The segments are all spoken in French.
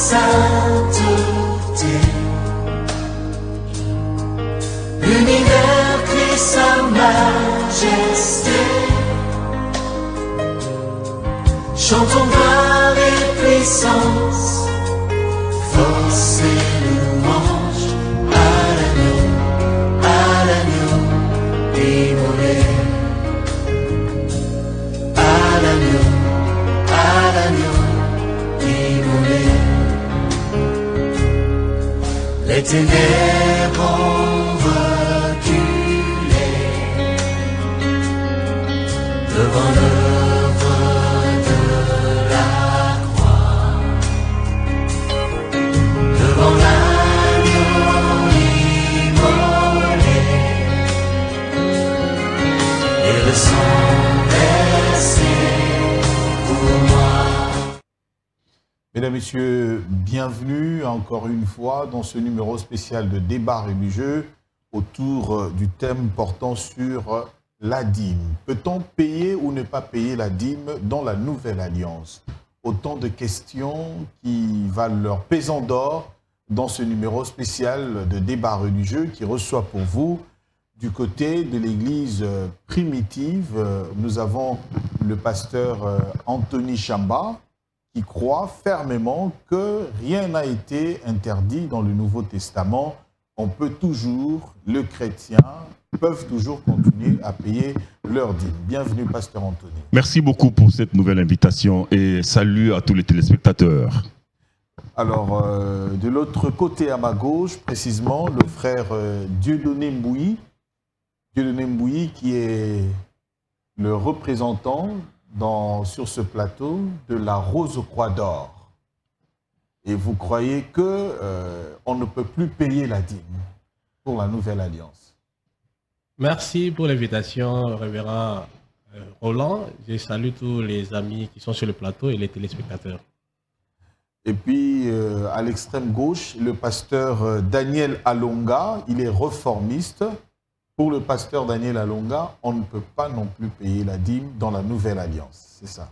sainteté. L'univers crie sa majesté. Chantons gloire et puissance, force et louange à l'agneau immolé. À l'agneau immolé. Les ténèbres ont reculé devant l'œuvre de la croix, devant l'agneau immolé et le sang versé pour moi. Mesdames, Messieurs, bienvenue encore une fois dans ce numéro spécial de débat religieux autour du thème portant sur la dîme. Peut-on payer ou ne pas payer la dîme dans la Nouvelle Alliance? Autant de questions qui valent leur pesant d'or dans ce numéro spécial de débat religieux qui reçoit pour vous du côté de l'Église primitive. Nous avons le pasteur Anthony Chamba, qui croit fermement que rien n'a été interdit dans le Nouveau Testament. On peut toujours, les chrétiens peuvent toujours continuer à payer leur dîme. Bienvenue, pasteur Anthony. Merci beaucoup pour cette nouvelle invitation et salut à tous les téléspectateurs. Alors, de l'autre côté à ma gauche, précisément, le frère Dieudonné Mbouyi. Dieudonné Mbouyi qui est le représentant sur ce plateau de la Rose Croix d'Or. Et vous croyez qu'on ne peut plus payer la dîme pour la Nouvelle Alliance. Merci pour l'invitation, révérend Roland. Je salue tous les amis qui sont sur le plateau et les téléspectateurs. Et puis, à l'extrême gauche, le pasteur Daniel Alonga, il est réformiste. Pour le pasteur Daniel Alonga, on ne peut pas non plus payer la dîme dans la Nouvelle Alliance, c'est ça?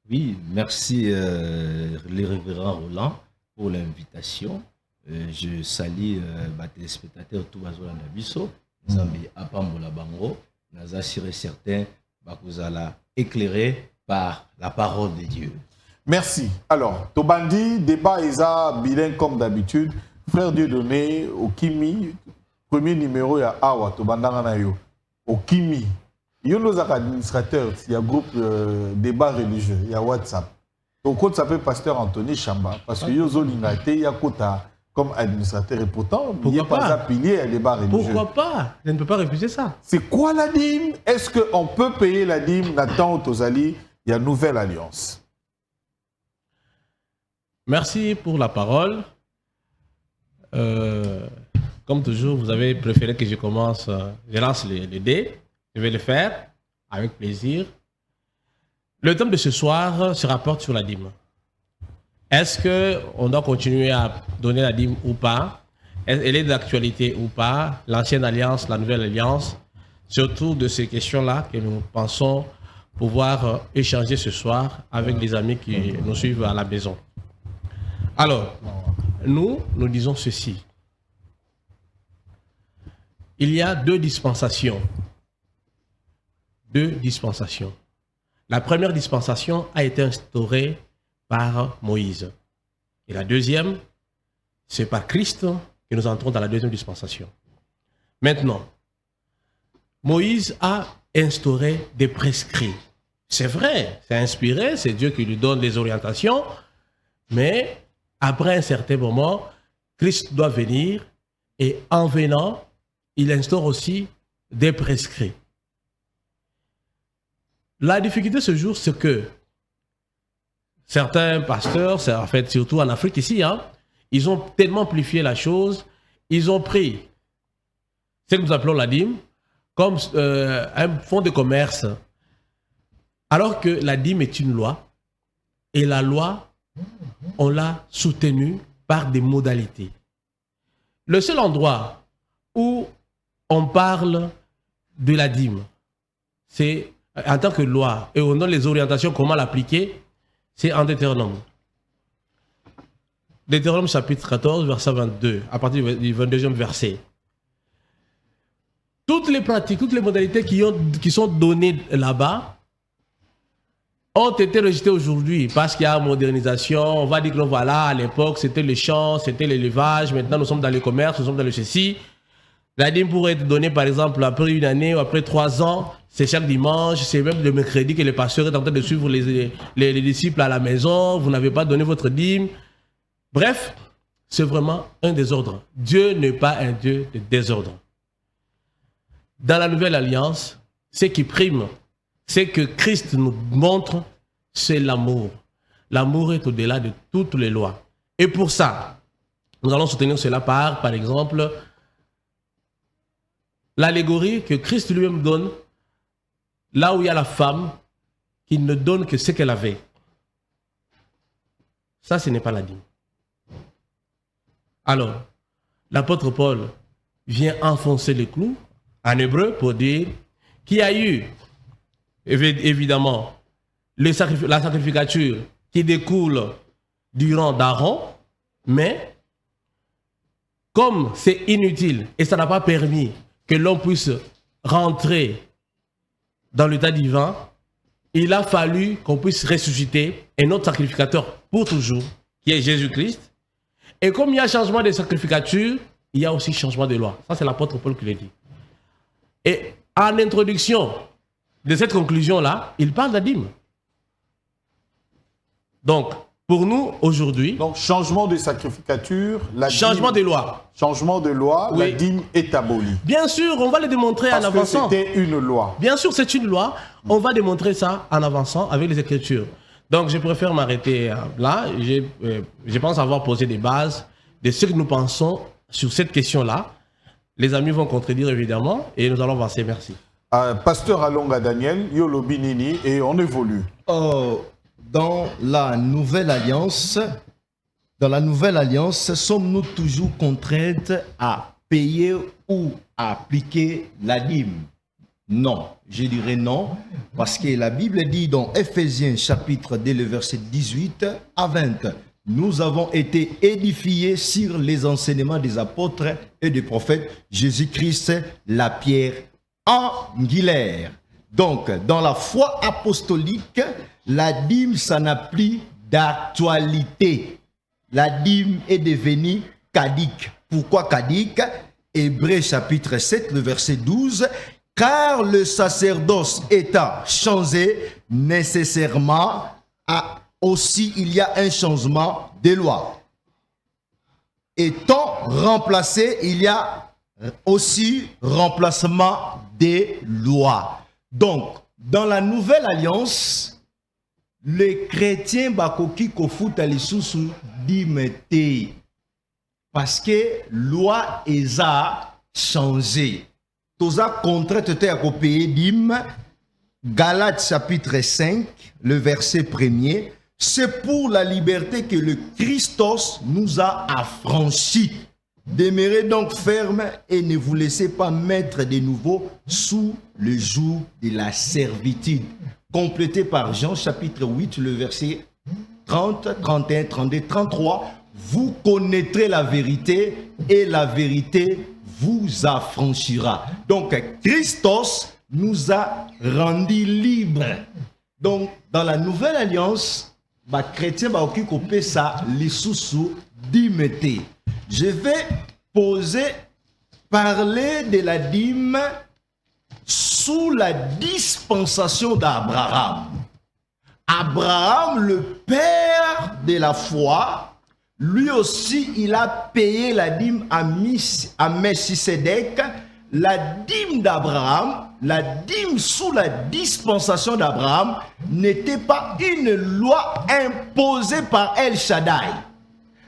Oui, merci les révérends Roland pour l'invitation. Je salue les téléspectateurs tout le monde biso. Zambi apambola bango, nous assurer certains que vous allez éclairer par la parole de Dieu. Merci. Alors, Tobandi, débat Isa, bilan comme d'habitude. Frère Dieudonné, au Kimi, premier numéro, il y a Awa, Tobandanga na yo. Au Kimi. Il y a nos administrateurs, il y a un groupe débat religieux, il y a WhatsApp. Donc, quand ça s'appelle pasteur Anthony Chamba, parce que Yozo Lingate, il y a Kota comme administrateur et pourtant, il n'y a pas appelé à débat religieux. Pourquoi pas? Je ne peux pas refuser ça. C'est quoi la dîme? Est-ce qu'on peut payer la dîme? Nathan Tozali, il y a Nouvelle Alliance. Merci pour la parole. Comme toujours, vous avez préféré que je commence, je lance le dé. Je vais le faire avec plaisir. Le thème de ce soir se rapporte sur la dîme. Est-ce qu'on doit continuer à donner la dîme ou pas? Elle est d'actualité ou pas? L'ancienne alliance, la nouvelle alliance? Surtout de ces questions-là que nous pensons pouvoir échanger ce soir avec les amis qui nous suivent à la maison. Alors, nous disons ceci. Il y a deux dispensations. Deux dispensations. La première dispensation a été instaurée par Moïse. Et la deuxième, c'est par Christ que nous entrons dans la deuxième dispensation. Maintenant, Moïse a instauré des prescrits. C'est vrai, c'est inspiré, c'est Dieu qui lui donne les orientations, mais après un certain moment, Christ doit venir et en venant, il instaure aussi des prescrits. La difficulté ce jour, c'est que certains pasteurs, en fait surtout en Afrique ici, ils ont tellement amplifié la chose, ils ont pris ce que nous appelons la dîme comme un fonds de commerce, alors que la dîme est une loi, et la loi, on l'a soutenue par des modalités. Le seul endroit où on parle de la dîme, c'est en tant que loi, et on donne les orientations, comment l'appliquer, c'est en Deutéronome. Deutéronome chapitre 14, verset 22, à partir du 22e verset. Toutes les pratiques, toutes les modalités qui sont données là-bas ont été rejetées aujourd'hui parce qu'il y a modernisation. On va dire que voilà, à l'époque, c'était le champ, c'était l'élevage. Maintenant, nous sommes dans le commerce, nous sommes dans le ceci. La dîme pourrait être donnée, par exemple, après une année ou après 3 ans. C'est chaque dimanche, c'est même le mercredi que le pasteur est en train de suivre les disciples à la maison. Vous n'avez pas donné votre dîme. Bref, c'est vraiment un désordre. Dieu n'est pas un Dieu de désordre. Dans la nouvelle alliance, ce qui prime, c'est que Christ nous montre, c'est l'amour. L'amour est au-delà de toutes les lois. Et pour ça, nous allons soutenir cela par exemple, l'allégorie que Christ lui-même donne, là où il y a la femme qui ne donne que ce qu'elle avait. Ça, ce n'est pas la dîme. Alors, l'apôtre Paul vient enfoncer les clous en hébreu pour dire qu'il y a eu, évidemment, la sacrificature qui découle du rang d'Aaron, mais comme c'est inutile et ça n'a pas permis que l'on puisse rentrer dans l'état divin, il a fallu qu'on puisse ressusciter un autre sacrificateur pour toujours, qui est Jésus-Christ. Et comme il y a changement de sacrificature, il y a aussi changement de loi. Ça, c'est l'apôtre Paul qui le dit. Et en introduction de cette conclusion-là, il parle de la dîme. Donc, pour nous, aujourd'hui... Donc, changement de sacrificature, changement de loi. Changement de loi, oui. La dîme est abolie. Bien sûr, on va le démontrer en avançant. Parce que c'était une loi. Bien sûr, c'est une loi. On va démontrer ça en avançant avec les Écritures. Donc, je préfère m'arrêter là. Je pense avoir posé des bases de ce que nous pensons sur cette question-là. Les amis vont contredire, évidemment, et nous allons avancer. Merci. Pasteur Alonga Daniel, Yolo Binini, et on évolue. Dans la nouvelle alliance, sommes-nous toujours contraintes à payer ou à appliquer la dîme? Non, je dirais non, parce que la Bible dit dans Éphésiens chapitre 2, le verset 18 à 20, nous avons été édifiés sur les enseignements des apôtres et des prophètes, Jésus-Christ, la pierre angulaire. Donc, dans la foi apostolique, la dîme, ça n'a plus d'actualité. La dîme est devenue caduque. Pourquoi caduque? Hébreux chapitre 7, le verset 12. Car le sacerdoce étant changé, nécessairement, aussi il y a un changement des lois. Étant remplacé, il y a aussi remplacement des lois. Donc, dans la nouvelle alliance, les chrétiens bakoki kofuta lisusu dimete parce que loi eza changé. Toza contrat te a payer dim. Galates chapitre 5, le verset 1er. C'est pour la liberté que le Christos nous a affranchis. Demeurez donc ferme et ne vous laissez pas mettre de nouveau sous le joug de la servitude. Complété par Jean chapitre 8, le verset 30, 31, 32, 33. Vous connaîtrez la vérité et la vérité vous affranchira. Donc Christos nous a rendus libres. Donc dans la nouvelle alliance, les chrétiens vont couper ça les sous dimete. Je vais parler de la dîme sous la dispensation d'Abraham. Abraham, le père de la foi, lui aussi, il a payé la dîme à Melchisédek. La dîme d'Abraham, la dîme sous la dispensation d'Abraham, n'était pas une loi imposée par El Shaddai.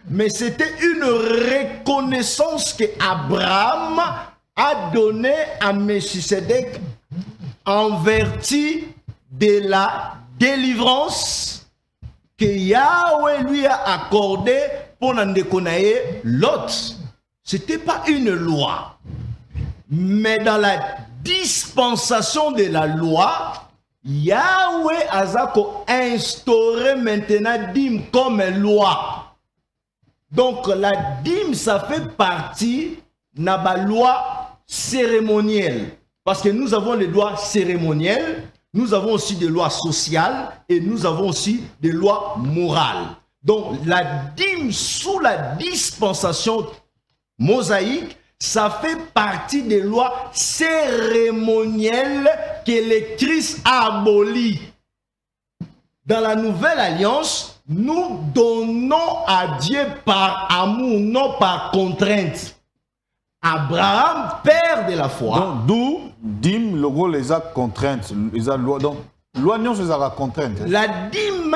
Mais c'était une reconnaissance que Abraham a donnée à Melchisédek en vertu de la délivrance que Yahweh lui a accordée pour Nandekonae Lot. Ce n'était pas une loi. Mais dans la dispensation de la loi, Yahweh a instauré maintenant dîme comme loi. Donc la dîme, ça fait partie de la loi cérémonielle. Parce que nous avons les lois cérémonielles, nous avons aussi des lois sociales et nous avons aussi des lois morales. Donc la dîme sous la dispensation mosaïque, ça fait partie des lois cérémonielles que le Christ a abolies. Dans la nouvelle alliance, nous donnons à Dieu par amour, non par contrainte. Abraham, père de la foi. Donc, d'où dîme, le rôle, les contraintes, les lois. Donc, loi non, c'est la contrainte. La dîme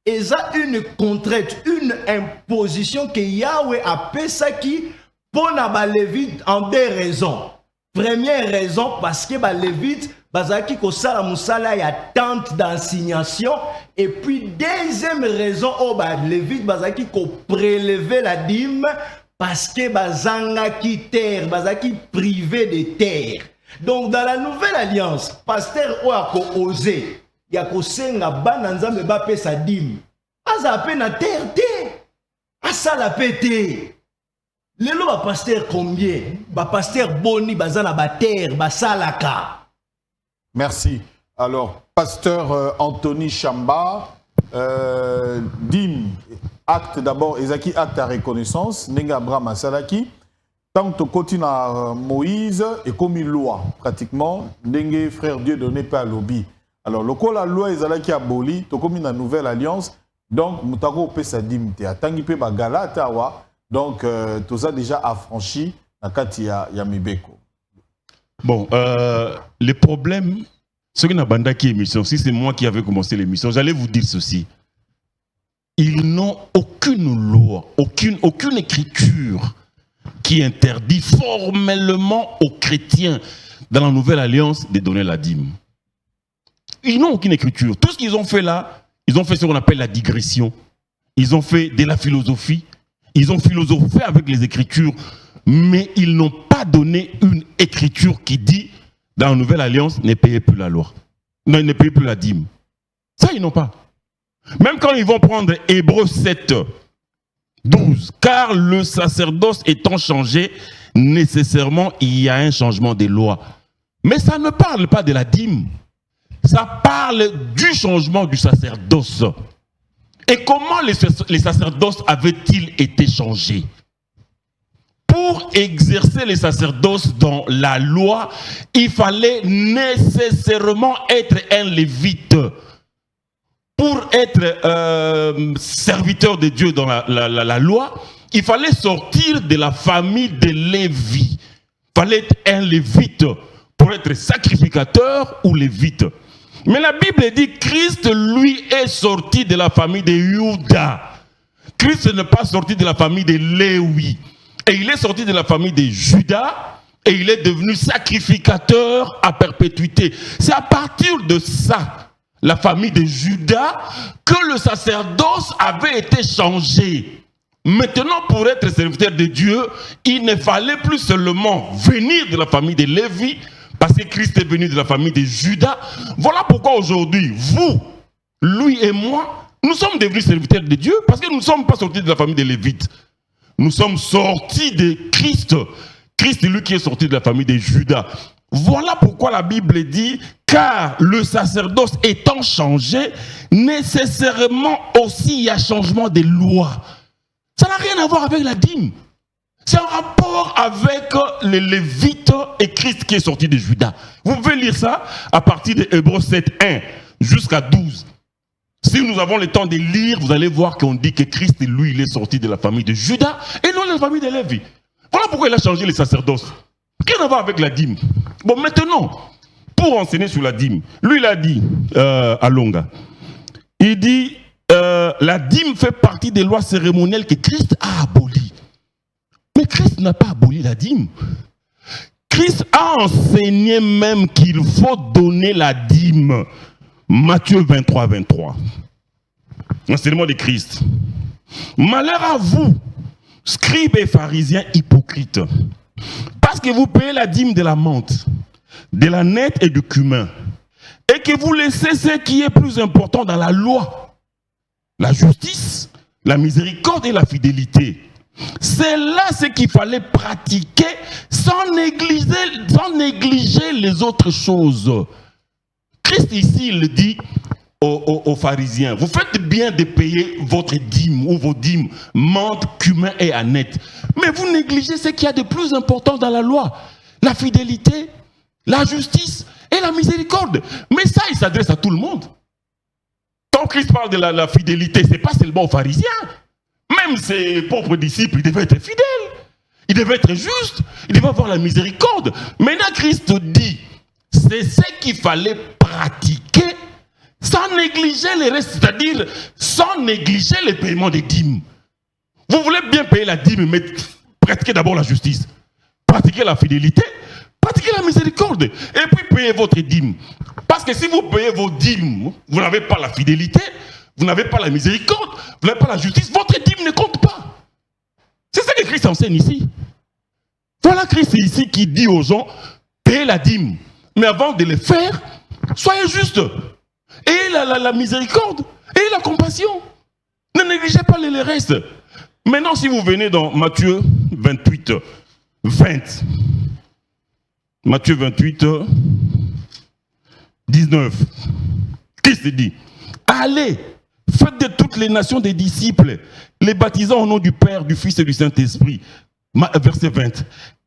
est une contrainte, une imposition que Yahweh a pesaki pour les Lévites en deux raisons. Première raison, parce que les Lévites, bazaki ko sala musala ya tente d'assignation. Et puis deuxième raison, les Lévites bazaki ko prélever la dîme parce que bazangaki terre, bazaki privé de terre. Donc dans la nouvelle alliance, pasteur Oako osé, yako senga bananzambe ba pe sa dîme. Aza pe na terre te, asa la pété. Lelo ba pasteur combien? Ba pasteur boni bazana ba terre, ba salaka. Merci. Alors, pasteur Anthony Chamba, dîme, acte d'abord, Ezaki acte à reconnaissance, Nenga Abraham Asalaki. Tant que continue à Moïse et comme une loi, pratiquement, Nenga frère Dieu donné pas à lobby. Alors, le coup la loi Ezalaki aboli, to comme une nouvelle alliance, donc, Moutako pe sa dîme, te atangi pe bagala tawa, donc, tout ça déjà affranchi, nakati ya Mibeko. Bon, les problèmes, ce qui n'a pas émission, si c'est moi qui avais commencé l'émission, j'allais vous dire ceci. Ils n'ont aucune loi, aucune écriture qui interdit formellement aux chrétiens dans la nouvelle alliance de donner la dîme. Ils n'ont aucune écriture. Tout ce qu'ils ont fait là, ils ont fait ce qu'on appelle la digression. Ils ont fait de la philosophie. Ils ont philosophé avec les écritures, mais ils n'ont pas donné une écriture qui dit, dans la nouvelle alliance, ne payez plus la loi. Non, ne payez plus la dîme. Ça, ils n'ont pas. Même quand ils vont prendre Hébreux 7, 12, car le sacerdoce étant changé, nécessairement, il y a un changement des lois. Mais ça ne parle pas de la dîme. Ça parle du changement du sacerdoce. Et comment les sacerdoces avaient-ils été changés? Pour exercer les sacerdoces dans la loi, il fallait nécessairement être un lévite. Pour être serviteur de Dieu dans la loi, il fallait sortir de la famille de Lévi. Il fallait être un lévite pour être sacrificateur ou lévite. Mais la Bible dit que Christ, lui, est sorti de la famille de Juda. Christ n'est pas sorti de la famille de Lévi. Et il est sorti de la famille de Juda et il est devenu sacrificateur à perpétuité. C'est à partir de ça, la famille de Juda, que le sacerdoce avait été changé. Maintenant, pour être serviteur de Dieu, il ne fallait plus seulement venir de la famille de Lévi, parce que Christ est venu de la famille de Juda. Voilà pourquoi aujourd'hui, vous, lui et moi, nous sommes devenus serviteurs de Dieu, parce que nous ne sommes pas sortis de la famille des Lévites. Nous sommes sortis de Christ. Christ est lui qui est sorti de la famille de Juda. Voilà pourquoi la Bible dit, car le sacerdoce étant changé, nécessairement aussi il y a changement des lois. Ça n'a rien à voir avec la dîme. C'est un rapport avec les Lévites et Christ qui est sorti de Juda. Vous pouvez lire ça à partir de Hébreux 7, 1 jusqu'à 12. Si nous avons le temps de lire, vous allez voir qu'on dit que Christ, lui, il est sorti de la famille de Juda et non de la famille de Lévi. Voilà pourquoi il a changé les sacerdoces. Rien à voir avec la dîme. Bon, maintenant, pour enseigner sur la dîme, lui, il a dit à Longa, il dit, la dîme fait partie des lois cérémonielles que Christ a abolies. Mais Christ n'a pas aboli la dîme. Christ a enseigné même qu'il faut donner la dîme. Matthieu 23, 23. Enseignement de Christ. Malheur à vous, scribes et pharisiens hypocrites, parce que vous payez la dîme de la menthe, de la nette et du cumin, et que vous laissez ce qui est plus important dans la loi, la justice, la miséricorde et la fidélité. C'est là ce qu'il fallait pratiquer sans négliger les autres choses. Christ ici, il dit aux pharisiens, vous faites bien de payer votre dîme ou vos dîmes, menthe, cumin et aneth. Mais vous négligez ce qu'il y a de plus important dans la loi, la fidélité, la justice et la miséricorde. Mais ça, il s'adresse à tout le monde. Quand Christ parle de la fidélité, ce n'est pas seulement aux pharisiens. Même ses propres disciples, ils devaient être fidèles. Ils devaient être justes. Ils devaient avoir la miséricorde. Maintenant, Christ dit, c'est ce qu'il fallait pratiquer sans négliger les restes, c'est-à-dire sans négliger le paiement des dîmes. Vous voulez bien payer la dîme, mais pratiquez d'abord la justice. Pratiquez la fidélité, pratiquez la miséricorde. Et puis payez votre dîme. Parce que si vous payez vos dîmes, vous n'avez pas la fidélité, vous n'avez pas la miséricorde, vous n'avez pas la justice, votre dîme ne compte pas. C'est ça que Christ enseigne ici. Voilà Christ ici qui dit aux gens, payez la dîme. Mais avant de le faire, soyez justes. Et la miséricorde, et la compassion. Ne négligez pas les restes. Maintenant, si vous venez dans Matthieu 28, 20. Matthieu 28, 19. Christ dit, allez, faites de toutes les nations des disciples, les baptisant au nom du Père, du Fils et du Saint-Esprit. Verset 20.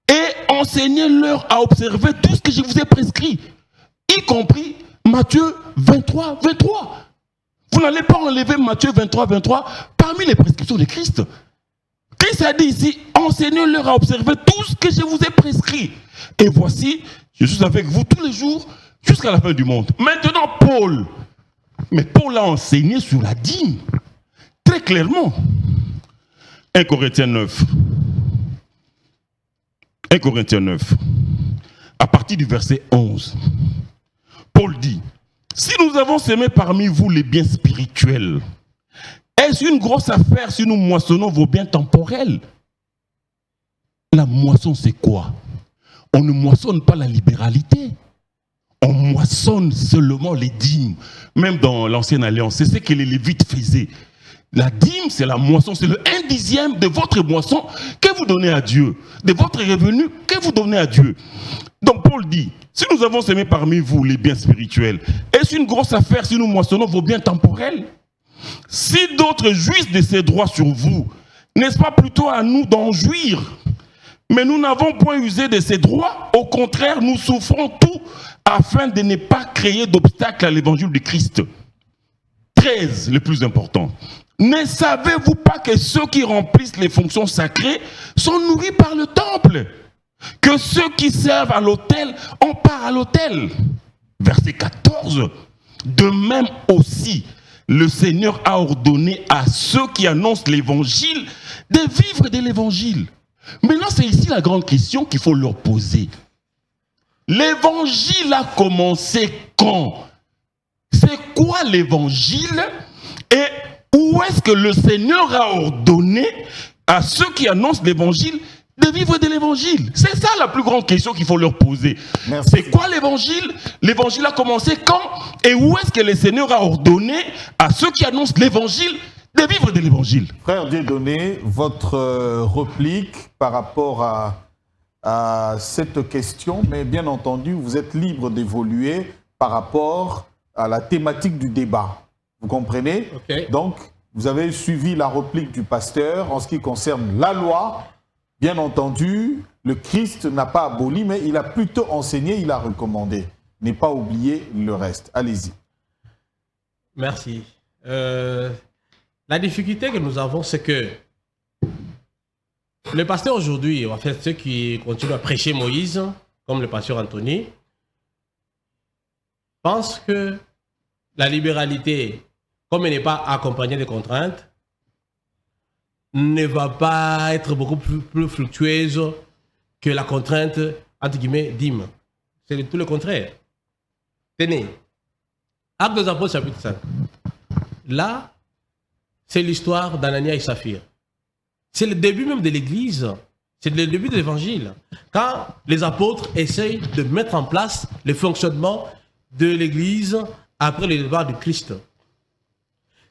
Et enseignez-leur à observer tout ce que je vous ai prescrit, y compris Matthieu 23, 23. Vous n'allez pas enlever Matthieu 23, 23 parmi les prescriptions de Christ. Christ a dit ici, enseignez-leur à observer tout ce que je vous ai prescrit. Et voici, je suis avec vous tous les jours jusqu'à la fin du monde. Maintenant, Paul. Mais Paul a enseigné sur la dîme. Très clairement. 1 Corinthiens 9. 1 Corinthiens 9. À partir du verset 11. Paul dit, si nous avons semé parmi vous les biens spirituels, est-ce une grosse affaire si nous moissonnons vos biens temporels? La moisson, c'est quoi? On ne moissonne pas la libéralité. On moissonne seulement les dîmes. Même dans l'Ancienne Alliance, c'est ce que les Lévites faisaient. La dîme, c'est la moisson, c'est le 1/10 de votre moisson que vous donnez à Dieu, de votre revenu que vous donnez à Dieu. Donc Paul dit, si nous avons semé parmi vous les biens spirituels, est-ce une grosse affaire si nous moissonnons vos biens temporels? Si d'autres jouissent de ces droits sur vous, n'est-ce pas plutôt à nous d'en jouir? Mais nous n'avons point usé de ces droits, au contraire, nous souffrons tout afin de ne pas créer d'obstacle à l'évangile de Christ. 13, le plus important. Ne savez-vous pas que ceux qui remplissent les fonctions sacrées sont nourris par le temple? Que ceux qui servent à l'autel ont part à l'autel. Verset 14. De même aussi, le Seigneur a ordonné à ceux qui annoncent l'évangile de vivre de l'évangile. Maintenant, c'est ici la grande question qu'il faut leur poser. L'évangile a commencé quand? C'est quoi l'évangile? Et où est-ce que le Seigneur a ordonné à ceux qui annoncent l'évangile de vivre de l'évangile? C'est ça la plus grande question qu'il faut leur poser. Merci. C'est quoi l'évangile? L'évangile a commencé quand? Et où est-ce que le Seigneur a ordonné à ceux qui annoncent l'évangile de vivre de l'évangile? Frère Dieudonné, votre réplique par rapport à cette question, mais bien entendu, vous êtes libre d'évoluer par rapport à la thématique du débat. Vous comprenez? Ok. Donc, vous avez suivi la réplique du pasteur en ce qui concerne la loi. Bien entendu, le Christ n'a pas aboli, mais il a plutôt enseigné, il a recommandé. N'est pas oublier le reste. Allez-y. Merci. La difficulté que nous avons, c'est que le pasteur aujourd'hui, en fait, ceux qui continuent à prêcher Moïse, comme le pasteur Anthony, pensent que la libéralité, comme elle n'est pas accompagnée de contraintes, ne va pas être beaucoup plus fructueuse que la contrainte, entre guillemets, dîme. C'est tout le contraire. Tenez, Actes des Apôtres, chapitre 5. Là, c'est l'histoire d'Anania et Saphir. C'est le début même de l'Église. C'est le début de l'Évangile. Quand les apôtres essayent de mettre en place le fonctionnement de l'Église après le départ du Christ.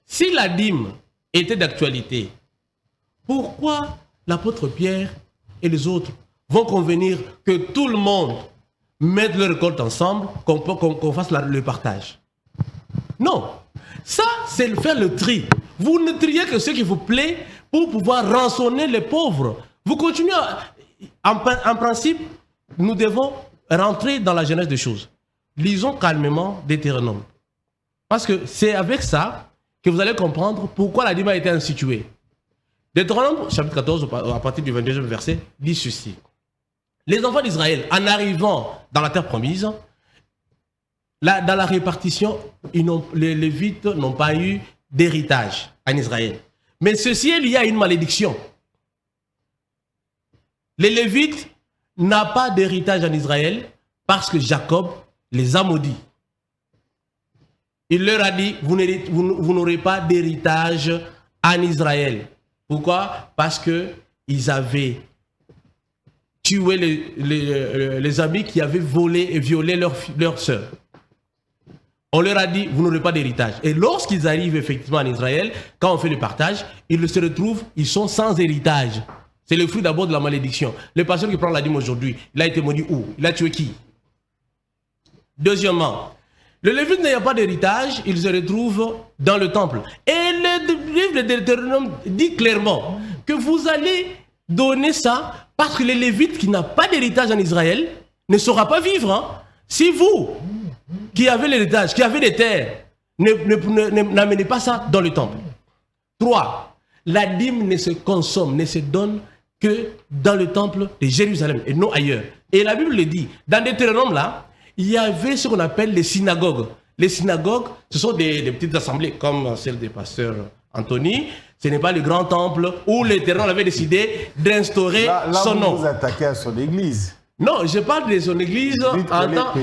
Si la dîme était d'actualité, pourquoi l'apôtre Pierre et les autres vont convenir que tout le monde mette leur récolte ensemble, qu'on fasse le partage? Non. Ça, c'est faire le tri. Vous ne triez que ce qui vous plaît pour pouvoir rançonner les pauvres. Vous continuez en principe, nous devons rentrer dans la genèse des choses. Lisons calmement Deutéronome. Parce que c'est avec ça que vous allez comprendre pourquoi la dîme a été instituée. Deutéronome, chapitre 14, à partir du 22e verset, dit ceci. Les enfants d'Israël, en arrivant dans la terre promise, dans la répartition, les Lévites n'ont pas eu d'héritage en Israël. Mais ceci est lié à une malédiction. Les Lévites n'ont pas d'héritage en Israël parce que Jacob les a maudits. Il leur a dit, vous n'aurez pas d'héritage en Israël. Pourquoi? Parce qu'ils avaient tué les amis qui avaient volé et violé leur sœur. On leur a dit, vous n'aurez pas d'héritage. Et lorsqu'ils arrivent effectivement en Israël, quand on fait le partage, ils se retrouvent, ils sont sans héritage. C'est le fruit d'abord de la malédiction. Le pasteur qui prend la dîme aujourd'hui, il a été maudit où? Il a tué qui? Deuxièmement, le Lévite n'ayant pas d'héritage, il se retrouve dans le temple. Et le livre de Deutéronome dit clairement que vous allez donner ça parce que le Lévite qui n'a pas d'héritage en Israël ne saura pas vivre. Hein. Si vous, qui avez l'héritage, qui avez des terres, n'amenez pas ça dans le temple. 3. La dîme ne se consomme, ne se donne que dans le temple de Jérusalem et non ailleurs. Et la Bible le dit. Dans Deutéronome, là, il y avait ce qu'on appelle les synagogues. Les synagogues, ce sont des petites assemblées comme celle des pasteurs Anthony. Ce n'est pas le grand temple où l'Éternel avait décidé d'instaurer son nom. Vous attaquez à son église. Non, je parle de son église en temps.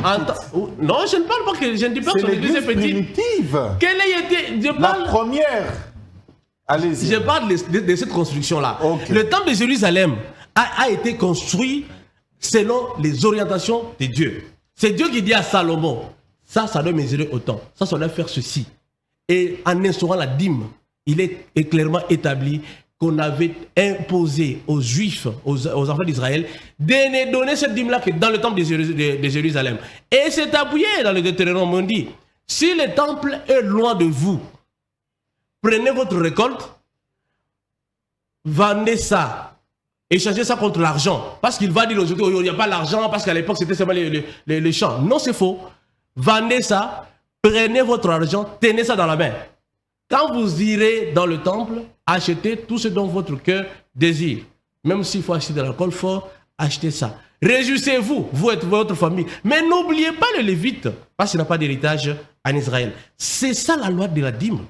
Non, je ne parle pas que je ne dis pas que son église est petite. Primitive. Quelle a été La première. Allez-y. Je parle de cette construction-là. Okay. Le temple de Jérusalem a été construit selon les orientations de Dieu. C'est Dieu qui dit à Salomon, ça doit mesurer autant, ça doit faire ceci. Et en instaurant la dîme, il est clairement établi qu'on avait imposé aux Juifs, aux enfants d'Israël, de ne donner cette dîme-là que dans le temple de Jérusalem. Et c'est appuyé dans le Deutéronome, on dit, si le temple est loin de vous, prenez votre récolte, vendez ça, échangez ça contre l'argent. Parce qu'il va dire aujourd'hui, il n'y a pas l'argent, parce qu'à l'époque, c'était seulement les champs. Non, c'est faux. Vendez ça, prenez votre argent, tenez ça dans la main. Quand vous irez dans le temple, achetez tout ce dont votre cœur désire. Même s'il faut acheter de l'alcool fort, achetez ça. Réjouissez-vous, vous et votre famille. Mais n'oubliez pas le Lévite, parce qu'il n'a pas d'héritage en Israël. C'est ça la loi de la dîme.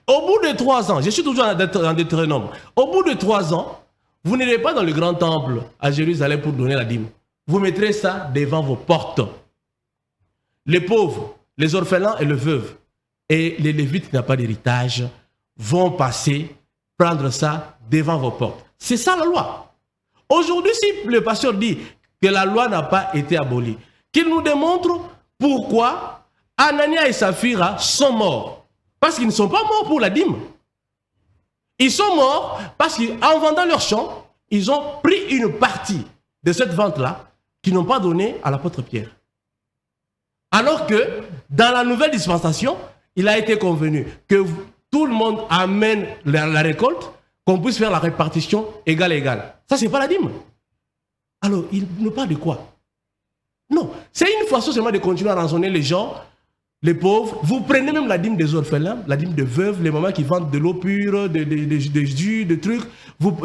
Au bout de 3 ans, je suis toujours en Deutéronome, au bout de 3 ans, vous n'irez pas dans le grand temple à Jérusalem pour donner la dîme. Vous mettrez ça devant vos portes. Les pauvres, les orphelins et les veuves, et les Lévites qui n'ont pas d'héritage, vont passer, prendre ça devant vos portes. C'est ça la loi. Aujourd'hui, si le pasteur dit que la loi n'a pas été abolie, qu'il nous démontre pourquoi Anania et Saphira sont morts. Parce qu'ils ne sont pas morts pour la dîme. Ils sont morts parce qu'en vendant leur champ, ils ont pris une partie de cette vente-là qu'ils n'ont pas donnée à l'apôtre Pierre. Alors que dans la nouvelle dispensation, il a été convenu que tout le monde amène la récolte, qu'on puisse faire la répartition égale. Ça, c'est pas la dîme. Alors, il ne parle de quoi? Non, c'est une façon seulement de continuer à rançonner les gens, les pauvres. Vous prenez même la dîme des orphelins, la dîme de veuves, les mamans qui vendent de l'eau pure, des jus, des trucs.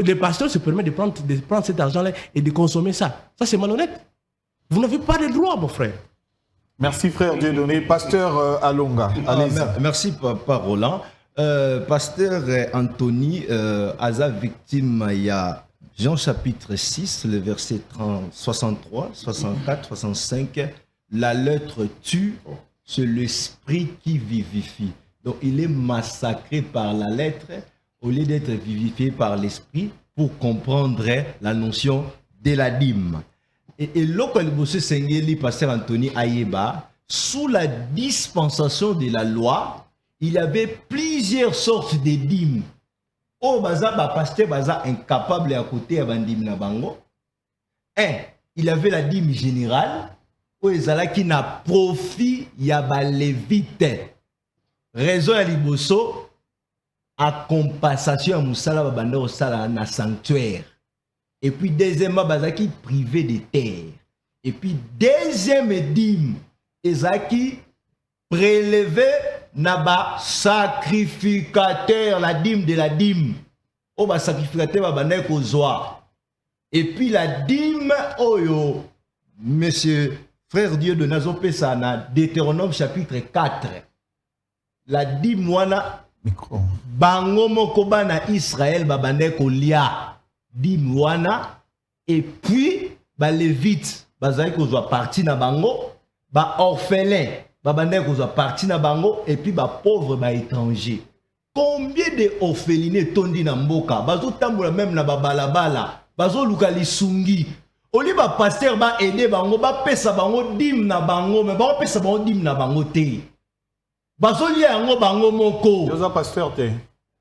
Les pasteurs se permettent de prendre cet argent-là et de consommer ça. Ça, c'est malhonnête. Vous n'avez pas de droit, mon frère. Merci, frère Dieudonné. Pasteur Alonga, allez-y. Merci, Papa Roland. Pasteur Anthony, Asa victime, il y a Jean chapitre 6, le verset 63, 64, 65. La lettre tue, c'est l'esprit qui vivifie. Donc il est massacré par la lettre au lieu d'être vivifié par l'esprit pour comprendre la notion de la dîme. Et lorsque le Sengeli, pasteur Anthony Ayeba, sous la dispensation de la loi, il y avait plusieurs sortes de dîmes. Oh, baza, pasteur baza incapable à côté à bandim na bango. Il avait la dîme générale, où ils allaient qui n'a profit ya ba lévite. Raison à liboso, à compensation à moussala babanda au sala na sanctuaire. Et puis deuxièmement, baza qui privé de terre. Et puis deuxième dîme, ils allaient qui prélevé naba sacrificateur, la dîme de la dîme. Oh, ba sacrificateur babanda kozwa. Et puis la dîme, oh yo, monsieur frère Dieu de Nazopé Sana, Deutéronome chapitre 4. La dîme wana, bango moko bana Israël babanda kolia. Dîme wana, et puis ba lévite, bazali kozwa parti na bango, ba orphelin, babanda kozwa parti na bango, et puis ba pauvre ba étranger. Combien de orphelinés tondi na mboka, bazo tambola même na ba balabala, bazo luka lisungi. Oli ba pasteur ba aider bango, ba pesa bango dim na bango, mais ba pesa bango dim na bango te. Bazo lia yango bango moko. Yoza pasteur te.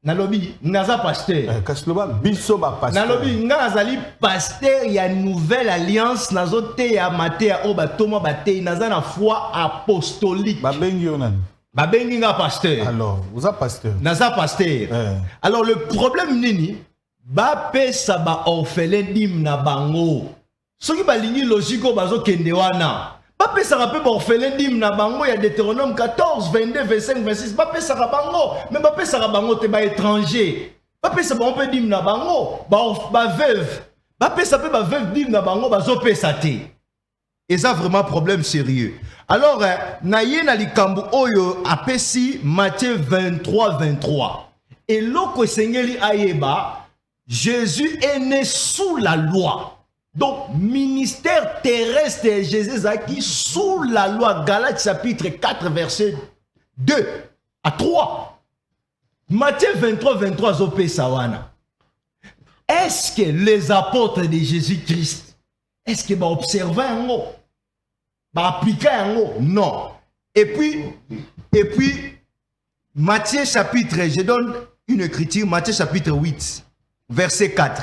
Nalobi, naza pasteur. Kasloba biso ba pasteur. Nalobi, nga azali pasteur ya nouvelle alliance, nazo te ya mate ya oba toma bate, naza na foi apostolique. Ba bengi yonan. Ba bengi nga pasteur. Alors, vous êtes pasteur. Naza pasteur. Alors le problème nini, ba pesa ba orphelin dim na bango. Soki ba lingi logique bazo kende wana. Ba pesa ka pe ba orphelin dim na bango ya Deutéronome 14, 22, 25, 26. Ba pesa ka bango, mais ba pesa ka bango te ba étranger. Ba pesa ba pe dim na bango, ba veuve. Ba pesa pe ba veuve dim na bango bazo pesa te. Et ça vraiment problème sérieux. Alors, naye na likambu oyo apesi Matthieu 23, 23. Et loko sengeli ayeba, Jésus est né sous la loi. Donc, ministère terrestre de Jésus qui sous la loi. Galates chapitre 4, verset 2 à 3. Matthieu 23, 23, Zopé Sawana. Est-ce que les apôtres de Jésus-Christ, est-ce que va observer un mot? Va appliquer un mot? Non. Et puis, Matthieu chapitre, je donne une écriture, Matthieu chapitre 8, verset 4.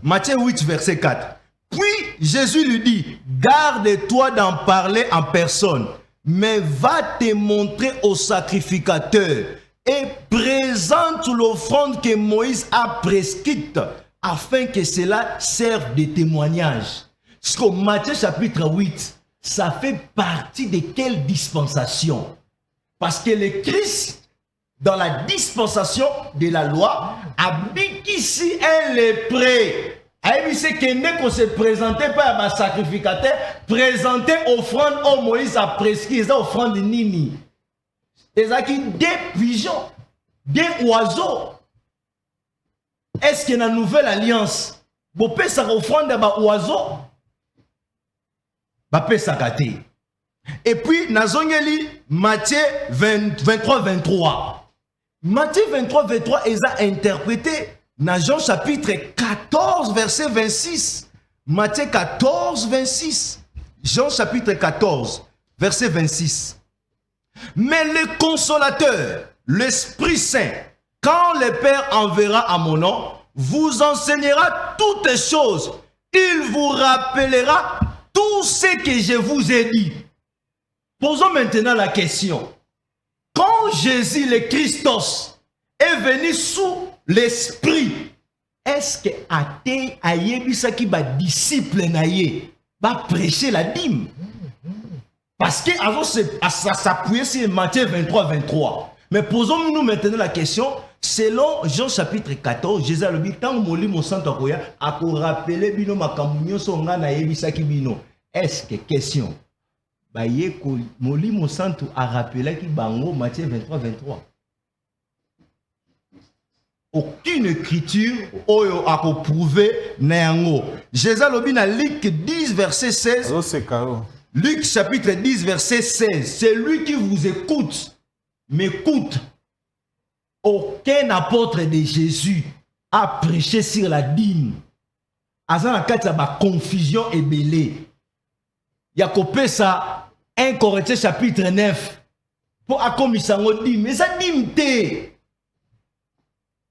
Matthieu 8, verset 4. Puis Jésus lui dit, garde-toi d'en parler en personne, mais va te montrer au sacrificateur et présente l'offrande que Moïse a prescrite afin que cela serve de témoignage. Parce que Matthieu chapitre 8, ça fait partie de quelle dispensation? Parce que le Christ, dans la dispensation de la loi, habite ici un lépreux. Il sait que ne qu'on se présentait pas à un sacrificateur, présenter offrande au Moïse a prescrit, offrande nini. Et ça qui des pigeons, des oiseaux. Est-ce qu'il y a une nouvelle alliance? Vous pouvez ça offrande à oiseaux? Vous pouvez ça gâter. Et puis, Nazongeli, Matthieu 23, 23. Matthieu 23, 23, ils ont interprété dans Jean chapitre 14, verset 26. Matthieu 14, 26. Jean chapitre 14, verset 26. Mais le consolateur, l'Esprit Saint, quand le Père enverra à mon nom, vous enseignera toutes choses. Il vous rappellera tout ce que je vous ai dit. Posons maintenant la question. Quand Jésus le Christos est venu sous l'Esprit, est-ce que athée ayebisa qui va disciple naye va prêcher la dîme? Parce que avant ça s'appuyer sur Matthieu 23, 23. Mais posons-nous maintenant la question. Selon Jean chapitre 14, Jésus a dit tant moli mon sang tokoya a ko rappeler bino makambo so nga na yebisa ki bino. Est-ce que question baye ko moli mon sang a rappelé ki bango Matthieu 23, 23. Aucune écriture oyo a ko prouver na yango. Jésus a dit na Luc 10 verset 16. Luc chapitre 10 verset 16. C'est lui qui vous écoute, m'écoute. Aucun apôtre de Jésus a prêché sur la dîme. Azan la ba confusion et belé. Il y a copé ça 1 Corinthiens chapitre 9 pour akomisa ngo dîme. Mais ça dîme te.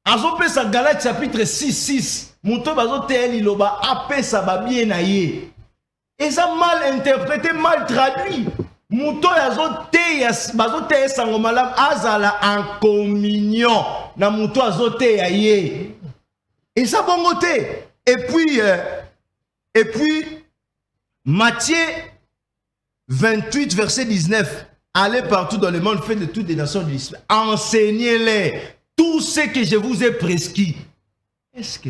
Azopesa Galates chapitre 6. Muto bazoteya liloba apesa ba bien na ye. Et ça mal interprété, mal traduit. Muto azoteya bazoteya sango malam azala en communion na muto azoteya ye. Et ça bongo te. Et puis Matthieu 28 verset 19. Allez partout dans le monde, faites de toutes les nations de l'islam. Enseignez-les tout ce que je vous ai prescrit. Est-ce que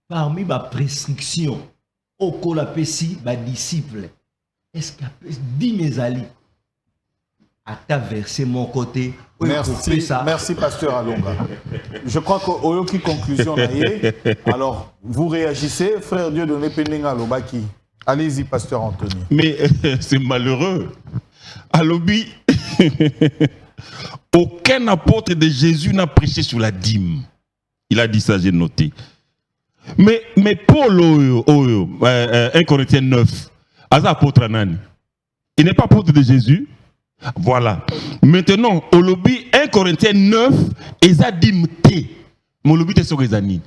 parmi ma prescription, au colapesi, ma disciple, est-ce qu'il y a 10 mes alliés à ta verser mon côté? Merci, pasteur Alonga. Je crois qu'au qui conclusion, alors vous réagissez, frère Dieu donné Penenga Lobaki. Allez-y, pasteur Anthony. Mais c'est malheureux. À l'obi, aucun apôtre de Jésus n'a prêché sur la dîme. Il a dit ça, j'ai noté. Mais Paul, 1 Corinthiens 9, apôtre Anani, il n'est pas apôtre de Jésus. Voilà. Maintenant, au lobby 1 Corinthiens 9, ils a dîme té. Mon lobby est sur les années.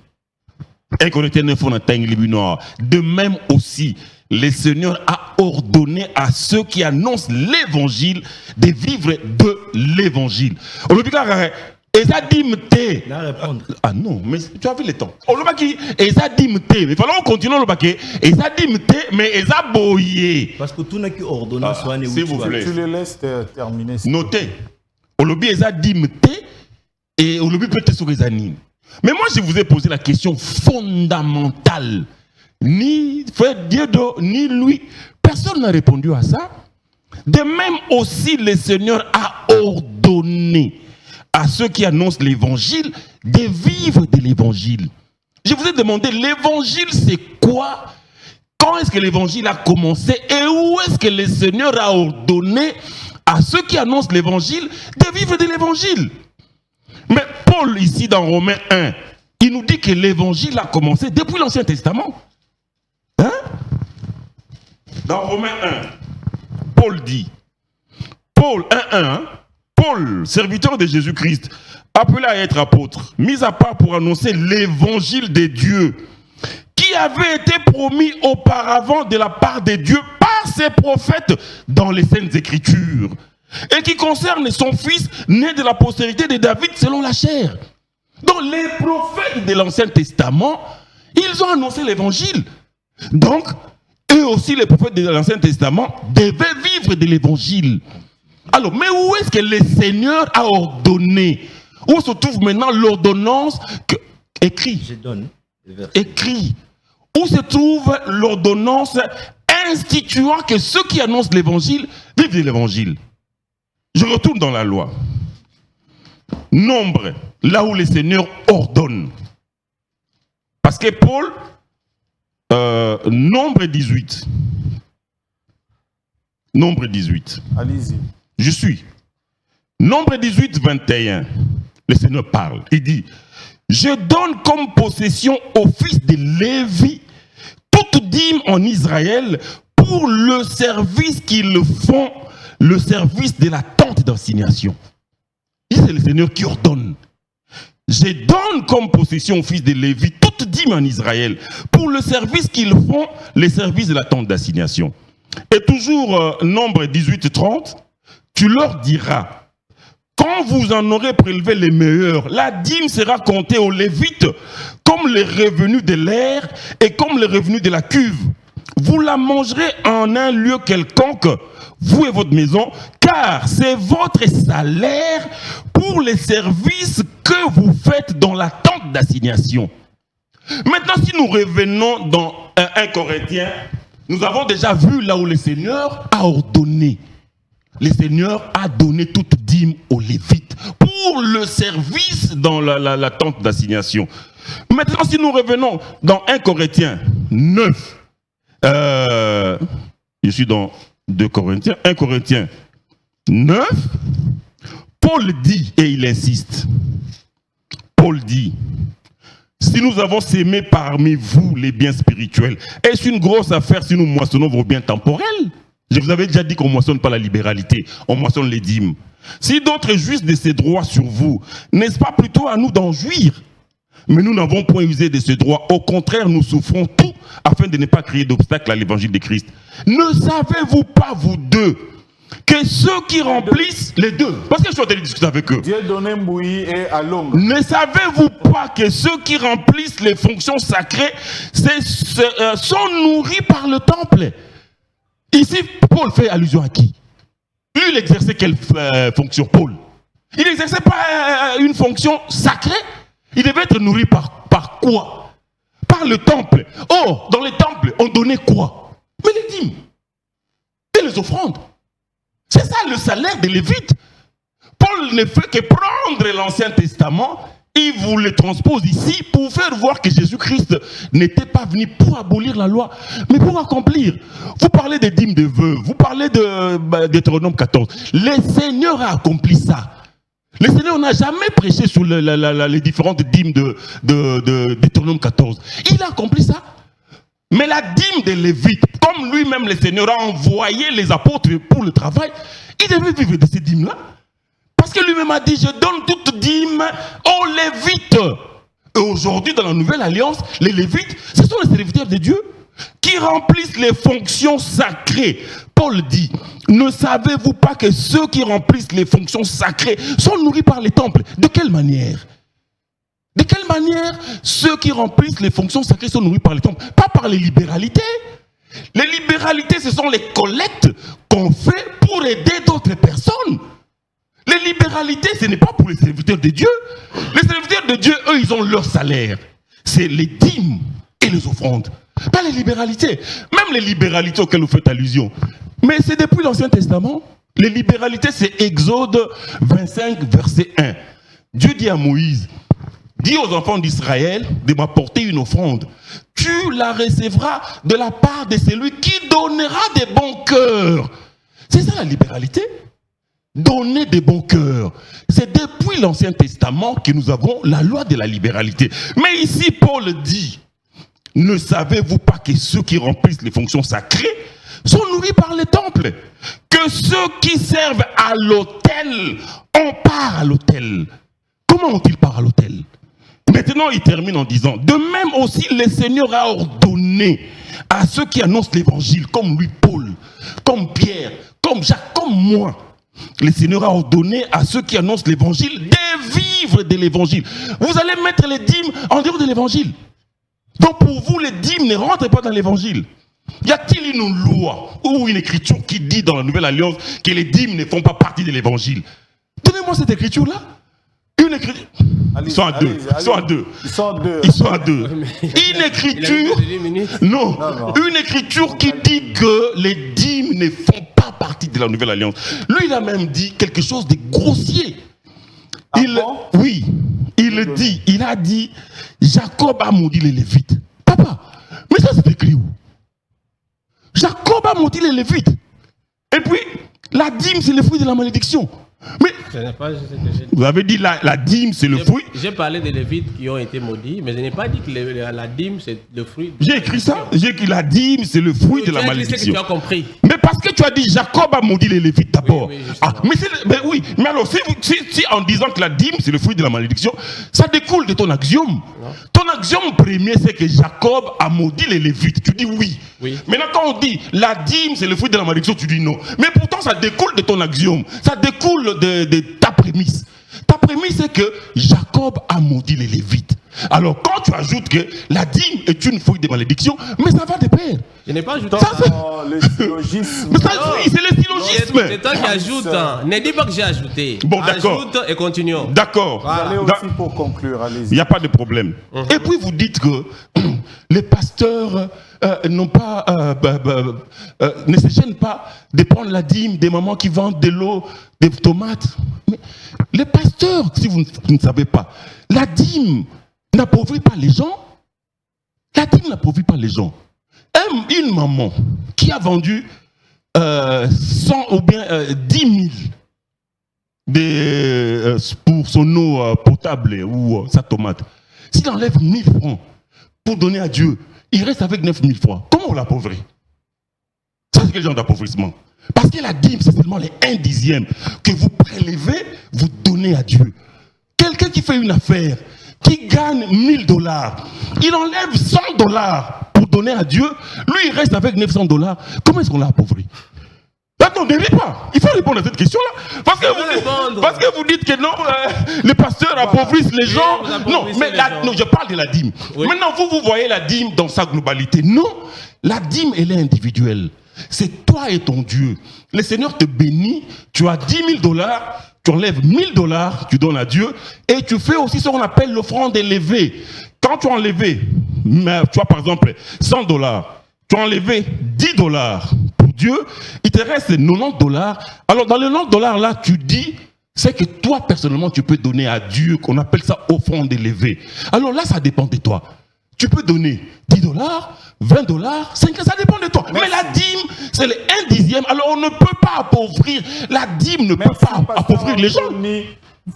1 Corinthiens 9, on a de même aussi, le Seigneur a ordonné à ceux qui annoncent l'évangile de vivre de l'évangile. Au lobby, ils a dîme té. Ah non, mais tu as vu le temps. Au lobby, ils a dîme té. Mais il fallait continuer au lobby. Ils a dîme té, mais ils a boyé. Parce que tout n'a qui ordonné soit s'il vous plaît. Tu les laisses terminer. Notez. Au lobby, ils a dîme té et au lobby peut-être sur les années. Mais moi, je vous ai posé la question fondamentale. Ni Frère Dieudo, ni lui, personne n'a répondu à ça. De même aussi, le Seigneur a ordonné à ceux qui annoncent l'évangile de vivre de l'évangile. Je vous ai demandé, l'évangile c'est quoi? Quand est-ce que l'évangile a commencé? Et où est-ce que le Seigneur a ordonné à ceux qui annoncent l'évangile de vivre de l'évangile? Mais Paul, ici dans Romains 1, il nous dit que l'évangile a commencé depuis l'Ancien Testament. Hein? Dans Romains 1, Paul dit, Paul 1, Paul, serviteur de Jésus-Christ, appelé à être apôtre, mis à part pour annoncer l'évangile de Dieu, qui avait été promis auparavant de la part de Dieu par ses prophètes dans les Saintes Écritures, et qui concerne son fils né de la postérité de David selon la chair. Donc les prophètes de l'Ancien Testament, ils ont annoncé l'évangile. Donc, eux aussi, les prophètes de l'Ancien Testament, devaient vivre de l'évangile. Alors, mais où est-ce que le Seigneur a ordonné? Où se trouve maintenant l'ordonnance écrit? Je donne. Écrit. Où se trouve l'ordonnance instituant que ceux qui annoncent l'évangile vivent de l'évangile? Je retourne dans la loi. Nombre, là où le Seigneur ordonne. Parce que Paul, nombre 18. Nombre 18. Allez-y. Je suis. Nombre 18, 21. Le Seigneur parle. Il dit, je donne comme possession aux fils de Lévi toute dîme en Israël pour le service qu'ils font, le service de la tente d'assignation. C'est le Seigneur qui ordonne. Je donne comme possession aux fils de Lévi toute dîme en Israël pour le service qu'ils font, le service de la tente d'assignation. Et toujours, nombre 18, 30, tu leur diras, quand vous en aurez prélevé les meilleurs, la dîme sera comptée aux Lévites comme les revenus de l'air et comme les revenus de la cuve. Vous la mangerez en un lieu quelconque, vous et votre maison, car c'est votre salaire pour les services que vous faites dans la tente d'assignation. Maintenant, si nous revenons dans 1 Corinthiens, nous avons déjà vu là où le Seigneur a ordonné. Le Seigneur a donné toute dîme aux Lévites pour le service dans la tente d'assignation. Maintenant, si nous revenons dans 1 Corinthiens 9, je suis dans 2 Corinthiens, 1 Corinthiens 9, Paul dit, et il insiste, Paul dit, si nous avons sémé parmi vous les biens spirituels, est-ce une grosse affaire si nous moissonnons vos biens temporels? Je vous avais déjà dit qu'on ne moissonne pas la libéralité, on moissonne les dîmes. Si d'autres jouissent de ces droits sur vous, n'est-ce pas plutôt à nous d'en jouir? Mais nous n'avons point usé de ce droit. Au contraire, nous souffrons tout afin de ne pas créer d'obstacle à l'évangile de Christ. Ne savez-vous pas, vous deux, que ceux qui remplissent les deux, parce que je suis en train de discuter avec eux, Dieu donné Mbouyi et Along. ne savez-vous pas que ceux qui remplissent les fonctions sacrées sont nourris par le temple? Ici, Paul fait allusion à qui? Lui, il exerçait quelle fonction, Paul? Il n'exerçait pas une fonction sacrée. Il devait être nourri par quoi? Par le temple. Or, dans les temples, on donnait quoi? Mais les dîmes et les offrandes. C'est ça le salaire des Lévites. Paul ne fait que prendre l'Ancien Testament, il vous le transpose ici pour faire voir que Jésus-Christ n'était pas venu pour abolir la loi, mais pour accomplir. Vous parlez des dîmes de veuves, vous parlez de Deutéronome 14. Le Seigneur a accompli ça. Le Seigneur n'a jamais prêché sur les différentes dîmes de Deutéronome 14. Il a accompli ça. Mais la dîme des Lévites, comme lui-même le Seigneur a envoyé les apôtres pour le travail, il devait vivre de ces dîmes-là. Parce que lui-même a dit, je donne toute dîme aux Lévites. Et aujourd'hui, dans la Nouvelle Alliance, les Lévites, ce sont les serviteurs de Dieu qui remplissent les fonctions sacrées. Paul dit, ne savez-vous pas que ceux qui remplissent les fonctions sacrées sont nourris par les temples? De quelle manière? De quelle manière ceux qui remplissent les fonctions sacrées sont nourris par les temples? Pas par les libéralités. Les libéralités, ce sont les collectes qu'on fait pour aider d'autres personnes. Les libéralités, ce n'est pas pour les serviteurs de Dieu. Les serviteurs de Dieu, eux, ils ont leur salaire. C'est les dîmes et les offrandes. Pas les libéralités. Même les libéralités auxquelles vous faites allusion. Mais c'est depuis l'Ancien Testament. Les libéralités, c'est Exode 25, verset 1. Dieu dit à Moïse, dis aux enfants d'Israël de m'apporter une offrande. Tu la recevras de la part de celui qui donnera des bons cœurs. C'est ça la libéralité. Donner des bons cœurs. C'est depuis l'Ancien Testament que nous avons la loi de la libéralité. Mais ici, Paul dit, ne savez-vous pas que ceux qui remplissent les fonctions sacrées sont nourris par les temples? Que ceux qui servent à l'autel ont part à l'autel. Comment ont-ils part à l'autel? Maintenant, il termine en disant, de même aussi, le Seigneur a ordonné à ceux qui annoncent l'évangile, comme lui, Paul, comme Pierre, comme Jacques, comme moi. Le Seigneur a ordonné à ceux qui annoncent l'évangile de vivre de l'évangile. Vous allez mettre les dîmes en dehors de l'évangile. Donc pour vous, les dîmes ne rentrent pas dans l'évangile. Y a-t-il une loi ou une écriture qui dit dans la Nouvelle Alliance que les dîmes ne font pas partie de l'évangile? Donnez-moi cette écriture-là. Une écriture. Ils sont à deux. Ils sont à deux. Ils sont à deux. Ils sont à deux. Une écriture. Non. Une écriture qui dit que les dîmes ne font pas partie de la Nouvelle Alliance. Lui, il a même dit quelque chose de grossier. Oui, il dit, il a dit, Jacob a maudit les Lévites. Papa, mais ça c'est écrit où? Jacob a maudit les Lévites. Et puis, la dîme, c'est le fruit de la malédiction. Mais vous avez dit la dîme, c'est le fruit. J'ai parlé des Lévites qui ont été maudits, mais je n'ai pas dit que la dîme, c'est le fruit. J'ai écrit ça. J'ai écrit la dîme, c'est le fruit de la malédiction. Tu as compris. Mais parce que tu as dit Jacob a maudit les Lévites d'abord. Oui, mais alors, si en disant que la dîme, c'est le fruit de la malédiction, ça découle de ton axiome. Non. Ton axiome premier, c'est que Jacob a maudit les Lévites. Tu dis oui. Maintenant, quand on dit la dîme, c'est le fruit de la malédiction, tu dis non. Mais pourtant, ça découle de ton axiome. Ça découle de ta prémisse. Ta prémisse, c'est que Jacob a maudit les Lévites. Alors, quand tu ajoutes que la dîme est une fruit de malédiction, mais ça va de pair. Je n'ai pas ajouté ça. Le syllogisme. Mais ça, oui, c'est le syllogisme. C'est toi qui ajoutes. Ne dis pas que j'ai ajouté. Bon, d'accord. Ajoute et continuons. D'accord. Vous allez aussi pour conclure, allez-y. Il n'y a pas de problème. Et puis, vous dites que les pasteurs n'ont pas, ne se gênent pas de prendre la dîme des mamans qui vendent de l'eau, des tomates. Mais les pasteurs, si vous ne savez pas, la dîme n'appauvrit pas les gens. La dîme n'appauvrit pas les gens. Une maman qui a vendu 100 ou bien 10 000 pour son eau potable ou sa tomate, s'il enlève 1000 francs pour donner à Dieu, il reste avec 9 000 francs. Comment on l'appauvrit? Ça, c'est quel genre d'appauvrissement? Parce que la dîme, c'est seulement les 1/10 que vous prélevez, vous donnez à Dieu. Quelqu'un qui fait une affaire, qui gagne $1000, il enlève $100 pour donner à Dieu, lui il reste avec $900. Comment est-ce qu'on l'a appauvri? Attends, ne ris pas. Il faut répondre à cette question-là. Parce que vous dites que non, les pasteurs appauvrissent les gens. Non, mais non, je parle de la dîme. Oui. Maintenant, vous voyez la dîme dans sa globalité. Non, la dîme, elle est individuelle. C'est toi et ton Dieu. Le Seigneur te bénit, tu as $10 000, tu enlèves $1000, tu donnes à Dieu, et tu fais aussi ce qu'on appelle l'offrande élevée. Quand tu as enlevé, tu as par exemple $100, tu as enlevé $10 pour Dieu, il te reste $90. Alors dans les $90 là, tu dis, c'est que toi personnellement tu peux donner à Dieu, qu'on appelle ça offrande élevée. Alors là, ça dépend de toi. Tu peux donner $10, $20, 5, ça dépend de toi. Merci. Mais la dîme, c'est les 1/10. Alors on ne peut pas appauvrir. La dîme ne peut pas appauvrir les gens.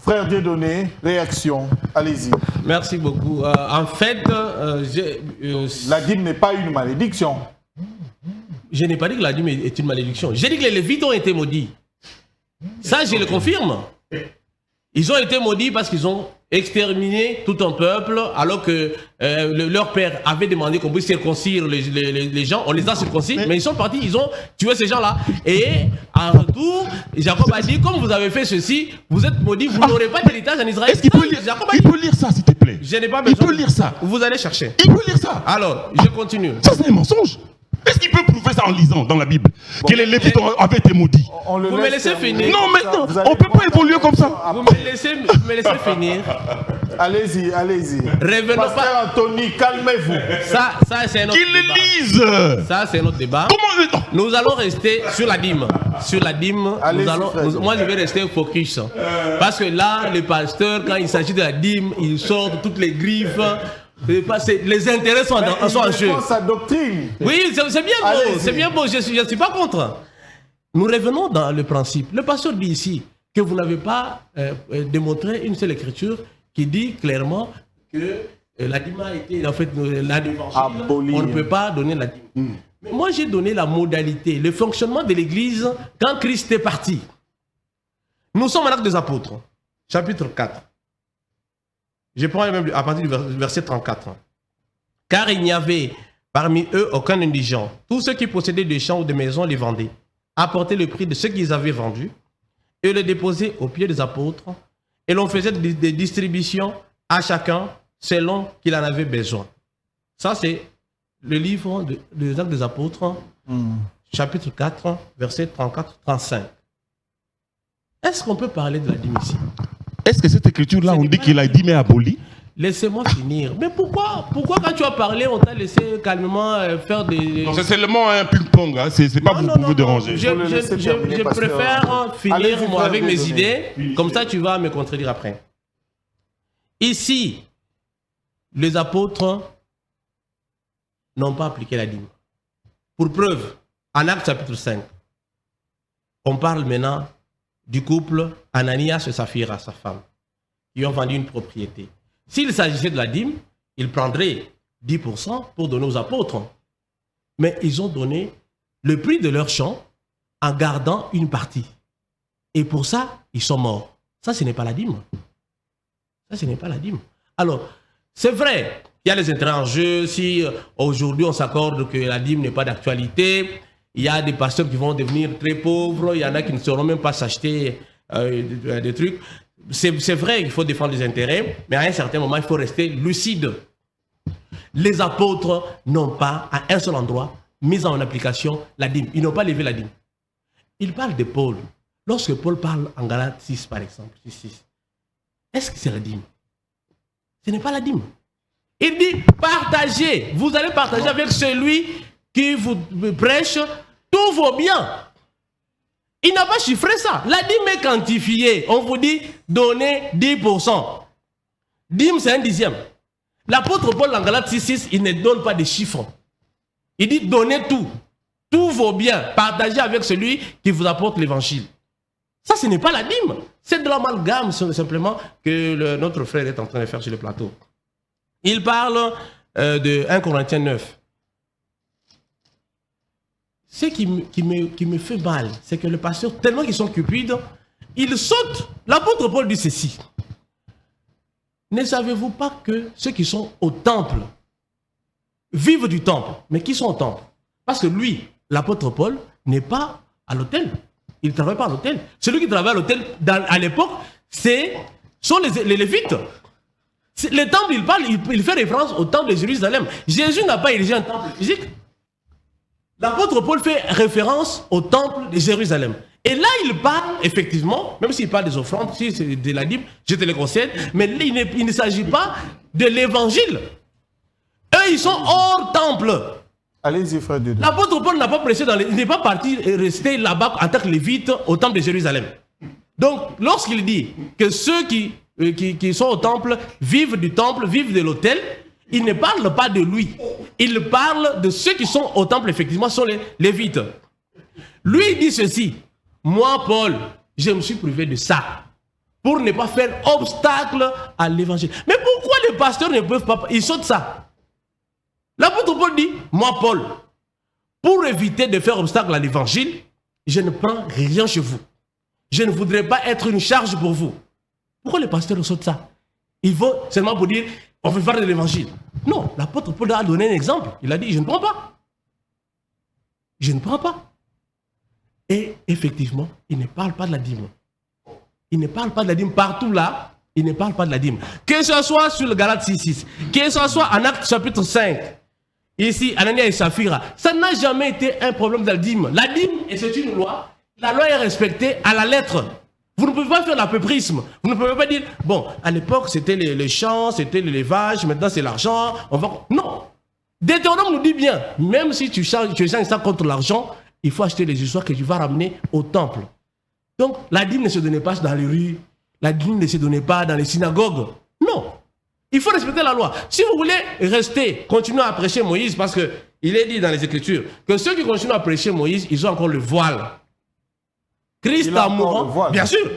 Frère Dieudonné, réaction, allez-y. Merci beaucoup. En fait, la dîme n'est pas une malédiction. Je n'ai pas dit que la dîme est une malédiction. J'ai dit que les Lévites ont été maudits. Ça, je le confirme. Ils ont été maudits parce qu'ils ont exterminé tout un peuple, alors que leur père avait demandé qu'on puisse circoncire les gens. On les a circoncis, mais ils sont partis, ils ont tué ces gens-là. Et en retour, Jacob a dit, comme vous avez fait ceci, vous êtes maudits, vous n'aurez pas d'héritage en Israël. Est-ce qu'il peut lire? Il peut lire ça, s'il te plaît. Je n'ai pas besoin. Il peut lire ça. Vous allez chercher. Il peut lire ça. Alors, je continue. Ça, c'est un mensonge. Est-ce qu'il peut prouver ça en lisant dans la Bible que les Lévites avaient été maudits? Vous me laissez finir. Non, maintenant, on ne peut pas évoluer comme ça. Vous me laissez finir. Allez-y, allez-y. Revenons Pasteur pas. Anthony, calmez-vous. Ça c'est notre Qu'ils débat. le lisent. Ça, c'est notre débat. Comment Nous allons rester sur la dîme. Sur la dîme, moi, je vais rester focus. Parce que là, les pasteurs, quand il s'agit de la dîme, ils sortent toutes les griffes. Les intérêts sont en jeu. Sa doctrine. Oui, c'est bien beau. C'est bien beau. Je ne suis pas contre. Nous revenons dans le principe. Le pasteur dit ici que vous n'avez pas démontré une seule écriture qui dit clairement que la dîme a été, en fait, l'évangile, on ne peut pas donner la dîme. Mais moi, j'ai donné la modalité, le fonctionnement de l'Église quand Christ est parti. Nous sommes en Actes des Apôtres, chapitre 4. Je prends même à partir du verset 34. Car il n'y avait parmi eux aucun indigent. Tous ceux qui possédaient des champs ou des maisons les vendaient, apportaient le prix de ce qu'ils avaient vendu et le déposaient aux pieds des apôtres. Et l'on faisait des distributions à chacun selon qu'il en avait besoin. Ça, c'est le livre des Actes des Apôtres, chapitre 4, verset 34-35. Est-ce qu'on peut parler de la dîme ici? Est-ce que cette écriture-là, on dit qu'il a dit mais aboli? Laissez-moi finir. Mais pourquoi quand tu as parlé, on t'a laissé calmement faire des... Non, c'est seulement un ping-pong, hein. C'est pas pour vous déranger. Je préfère finir moi, avec mes idées, comme ça tu vas me contredire après. Ici, les apôtres n'ont pas appliqué la dîme. Pour preuve, en Actes chapitre 5, on parle maintenant du couple Ananias et Saphira, sa femme, qui ont vendu une propriété. S'il s'agissait de la dîme, ils prendraient 10% pour donner aux apôtres. Mais ils ont donné le prix de leur champ en gardant une partie. Et pour ça, ils sont morts. Ça, ce n'est pas la dîme. Ça, ce n'est pas la dîme. Alors, c'est vrai, il y a les intérêts en jeu. Si aujourd'hui on s'accorde que la dîme n'est pas d'actualité, il y a des pasteurs qui vont devenir très pauvres, il y en a qui ne sauront même pas s'acheter des trucs. C'est vrai qu'il faut défendre les intérêts, mais à un certain moment, il faut rester lucide. Les apôtres n'ont pas, à un seul endroit, mis en application la dîme. Ils n'ont pas levé la dîme. Ils parlent de Paul. Lorsque Paul parle en Galates 6, par exemple, 6, est-ce que c'est la dîme? Ce n'est pas la dîme. Il dit, partagez. Vous allez partager avec celui qui vous prêche tous vos biens. Il n'a pas chiffré ça. La dîme est quantifiée. On vous dit, donnez 10%. Dîme, c'est 1/10. L'apôtre Paul en Galates 6, il ne donne pas de chiffres. Il dit, donnez tout. Tous vos biens. Partagez avec celui qui vous apporte l'évangile. Ça, ce n'est pas la dîme. C'est de l'amalgame, simplement, que notre frère est en train de faire sur le plateau. Il parle de 1 Corinthiens 9. ce qui me fait mal, c'est que le pasteur, tellement qu'ils sont cupides, ils sautent. L'apôtre Paul dit ceci. Ne savez-vous pas que ceux qui sont au temple vivent du temple? Mais qui sont au temple? Parce que lui, l'apôtre Paul, n'est pas à l'hôtel. Il ne travaille pas à l'hôtel. Celui qui travaille à l'hôtel, à l'époque, sont les Lévites. Le temple, il fait référence au temple de Jérusalem. Jésus n'a pas érigé un temple physique. L'apôtre Paul fait référence au temple de Jérusalem. Et là, il parle, effectivement, même s'il parle des offrandes, si c'est de la Bible, je te le concède, mais il ne s'agit pas de l'évangile. Eux, ils sont hors temple. Allez-y, frère Dieu. L'apôtre Paul n'a pas prêché il n'est pas parti et resté là-bas en tant que lévite au temple de Jérusalem. Donc, lorsqu'il dit que ceux qui sont au temple vivent du temple, vivent de l'autel, il ne parle pas de lui. Il parle de ceux qui sont au temple, effectivement, sont les lévites. Lui, il dit ceci. Moi, Paul, je me suis privé de ça pour ne pas faire obstacle à l'évangile. Mais pourquoi les pasteurs ne peuvent pas... Ils sautent ça. L'apôtre Paul dit, moi, Paul, pour éviter de faire obstacle à l'évangile, je ne prends rien chez vous. Je ne voudrais pas être une charge pour vous. Pourquoi les pasteurs sautent ça? Il faut seulement pour dire, on veut faire de l'évangile. Non, l'apôtre Paul a donné un exemple. Il a dit, je ne prends pas. Je ne prends pas. Et effectivement, il ne parle pas de la dîme. Il ne parle pas de la dîme partout là. Il ne parle pas de la dîme. Que ce soit sur le Galates 6.6, que ce soit en Actes chapitre 5, ici, Anania et Saphira, ça n'a jamais été un problème de la dîme. La dîme, et c'est une loi, la loi est respectée à la lettre. Vous ne pouvez pas faire l'apéprisme. Vous ne pouvez pas dire, bon, à l'époque, c'était les champs, c'était l'élevage, maintenant c'est l'argent. Non. Deutéronome nous dit bien, même si tu changes ça contre l'argent, il faut acheter les histoires que tu vas ramener au temple. Donc, la dîme ne se donnait pas dans les rues. La dîme ne se donnait pas dans les synagogues. Non. Il faut respecter la loi. Si vous voulez rester, continuer à prêcher Moïse, parce qu'il est dit dans les Écritures que ceux qui continuent à prêcher Moïse, ils ont encore le voile. Christ en mourant, bien sûr.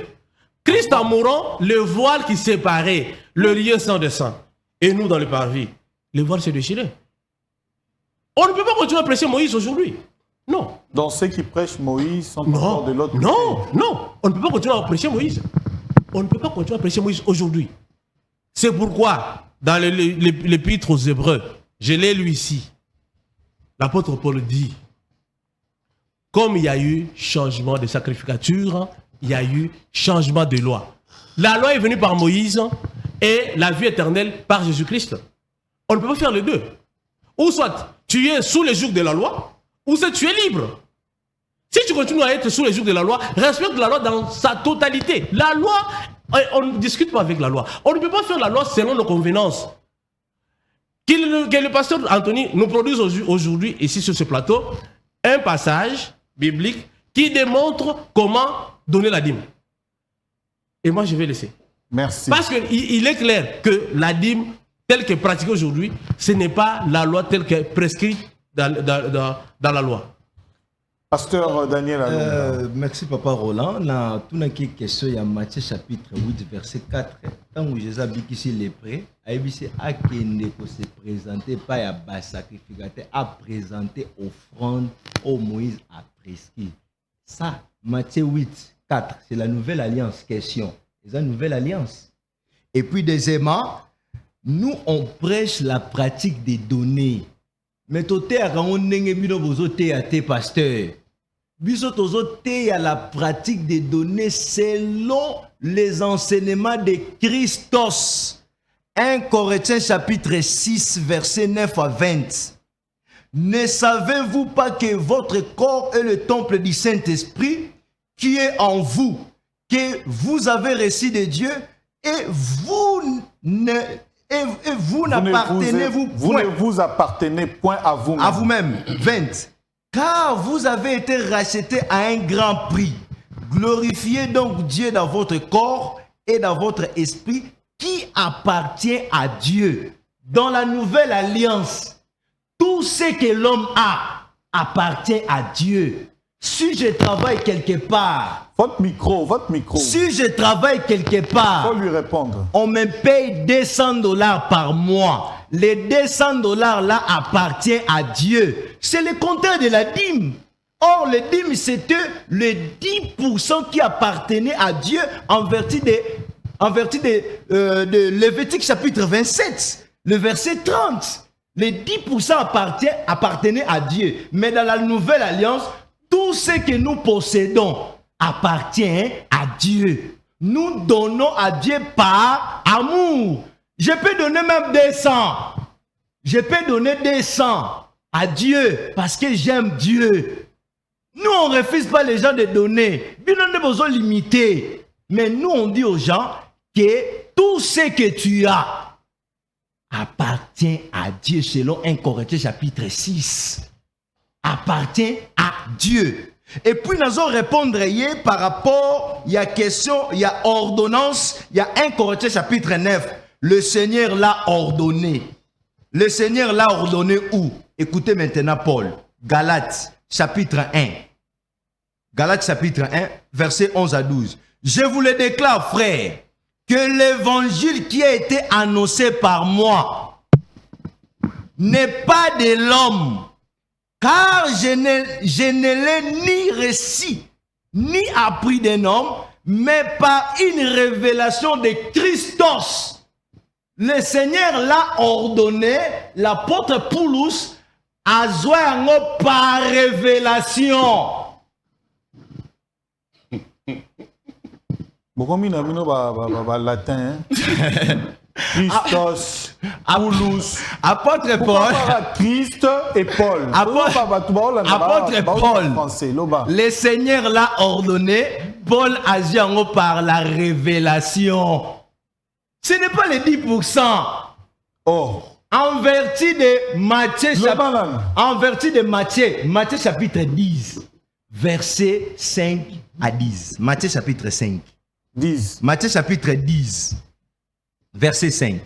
Christ en mourant, le voile qui séparait le lieu saint de saint. Et nous, dans le parvis, le voile s'est déchiré. On ne peut pas continuer à prêcher Moïse aujourd'hui. Non. Donc ceux qui prêchent Moïse sont encore de l'autre côté. Non. On ne peut pas continuer à prêcher Moïse. On ne peut pas continuer à prêcher Moïse aujourd'hui. C'est pourquoi, dans l'épître aux Hébreux, je l'ai lu ici, l'apôtre Paul dit, comme il y a eu changement de sacrificature, il y a eu changement de loi. La loi est venue par Moïse et la vie éternelle par Jésus-Christ. On ne peut pas faire les deux. Ou soit tu es sous les jours de la loi, ou soit tu es libre. Si tu continues à être sous les jours de la loi, respecte la loi dans sa totalité. La loi, on ne discute pas avec la loi. On ne peut pas faire la loi selon nos convenances. Que le pasteur Anthony nous produise aujourd'hui, ici sur ce plateau, un passage biblique qui démontre comment donner la dîme. Et moi, je vais laisser. Merci. Parce qu'il est clair que la dîme, telle que pratiquée aujourd'hui, ce n'est pas la loi telle que prescrite dans la loi. Pasteur Daniel merci Papa Roland. Na tuna ki question ya Matthieu chapitre 8 verset 4. Tant où Jésus a dit ici les prêts, aibisi akende ko se présenter pas ya bas sacrificateur à présenter offrande au Moïse a prescrit. Ça Matthieu 8 4, c'est la nouvelle alliance question. C'est la nouvelle alliance. Et puis deuxièmement, nous on prêche la pratique des données. Mais toté a on nenge bino bozo te a te pasteur. Biso tozo te a la pratique des données selon les enseignements de Christos. 1 Corinthiens chapitre 6 verset 9 à 20. Ne savez-vous pas que votre corps est le temple du Saint-Esprit qui est en vous, que vous avez reçu de Dieu et vous ne vous appartenez point à vous-même. À vous-même. 20. Car vous avez été rachetés à un grand prix. Glorifiez donc Dieu dans votre corps et dans votre esprit qui appartient à Dieu. Dans la nouvelle alliance, tout ce que l'homme a appartient à Dieu. Si je travaille quelque part, votre micro. Si je travaille quelque part, faut lui répondre. On me paye $200 par mois. Les $200 là appartiennent à Dieu. C'est le contraire de la dîme. Or, les dîmes, c'était le 10% qui appartenait à Dieu en vertu de Lévitique chapitre 27, le verset 30. Les 10% appartenaient à Dieu. Mais dans la nouvelle alliance, tout ce que nous possédons appartient à Dieu. Nous donnons à Dieu par amour. Je peux donner même 200. Je peux donner 200 à Dieu parce que j'aime Dieu. Nous, on ne refuse pas les gens de donner. Nous n'avons pas besoin de limiter. Mais nous, on dit aux gens que tout ce que tu as appartient à Dieu selon 1 Corinthiens chapitre 6. Appartient à Dieu. Et puis nous allons répondre par rapport, il y a question, il y a ordonnance, il y a 1 Corinthiens chapitre 9. Le Seigneur l'a ordonné. Le Seigneur l'a ordonné où? Écoutez maintenant Paul. Galates chapitre 1. Galates chapitre 1, versets 11 à 12. Je vous le déclare, frères, que l'évangile qui a été annoncé par moi n'est pas de l'homme, car je ne l'ai ni reçu, ni appris d'un homme, mais par une révélation de Christos. Le Seigneur l'a ordonné, l'apôtre Paulus a joué par révélation. Bokomi na bino ba latin. Christos, Paulus. Apôtre Paul. Christ et Paul. Apôtre Paul. Le Seigneur l'a ordonné. Paul a dit par la révélation. Ce n'est pas les 10%. Oh. En vertu de Matthieu chapitre 10, verset 5 à 10. Matthieu chapitre 5. 10. Matthieu chapitre 10, verset 5.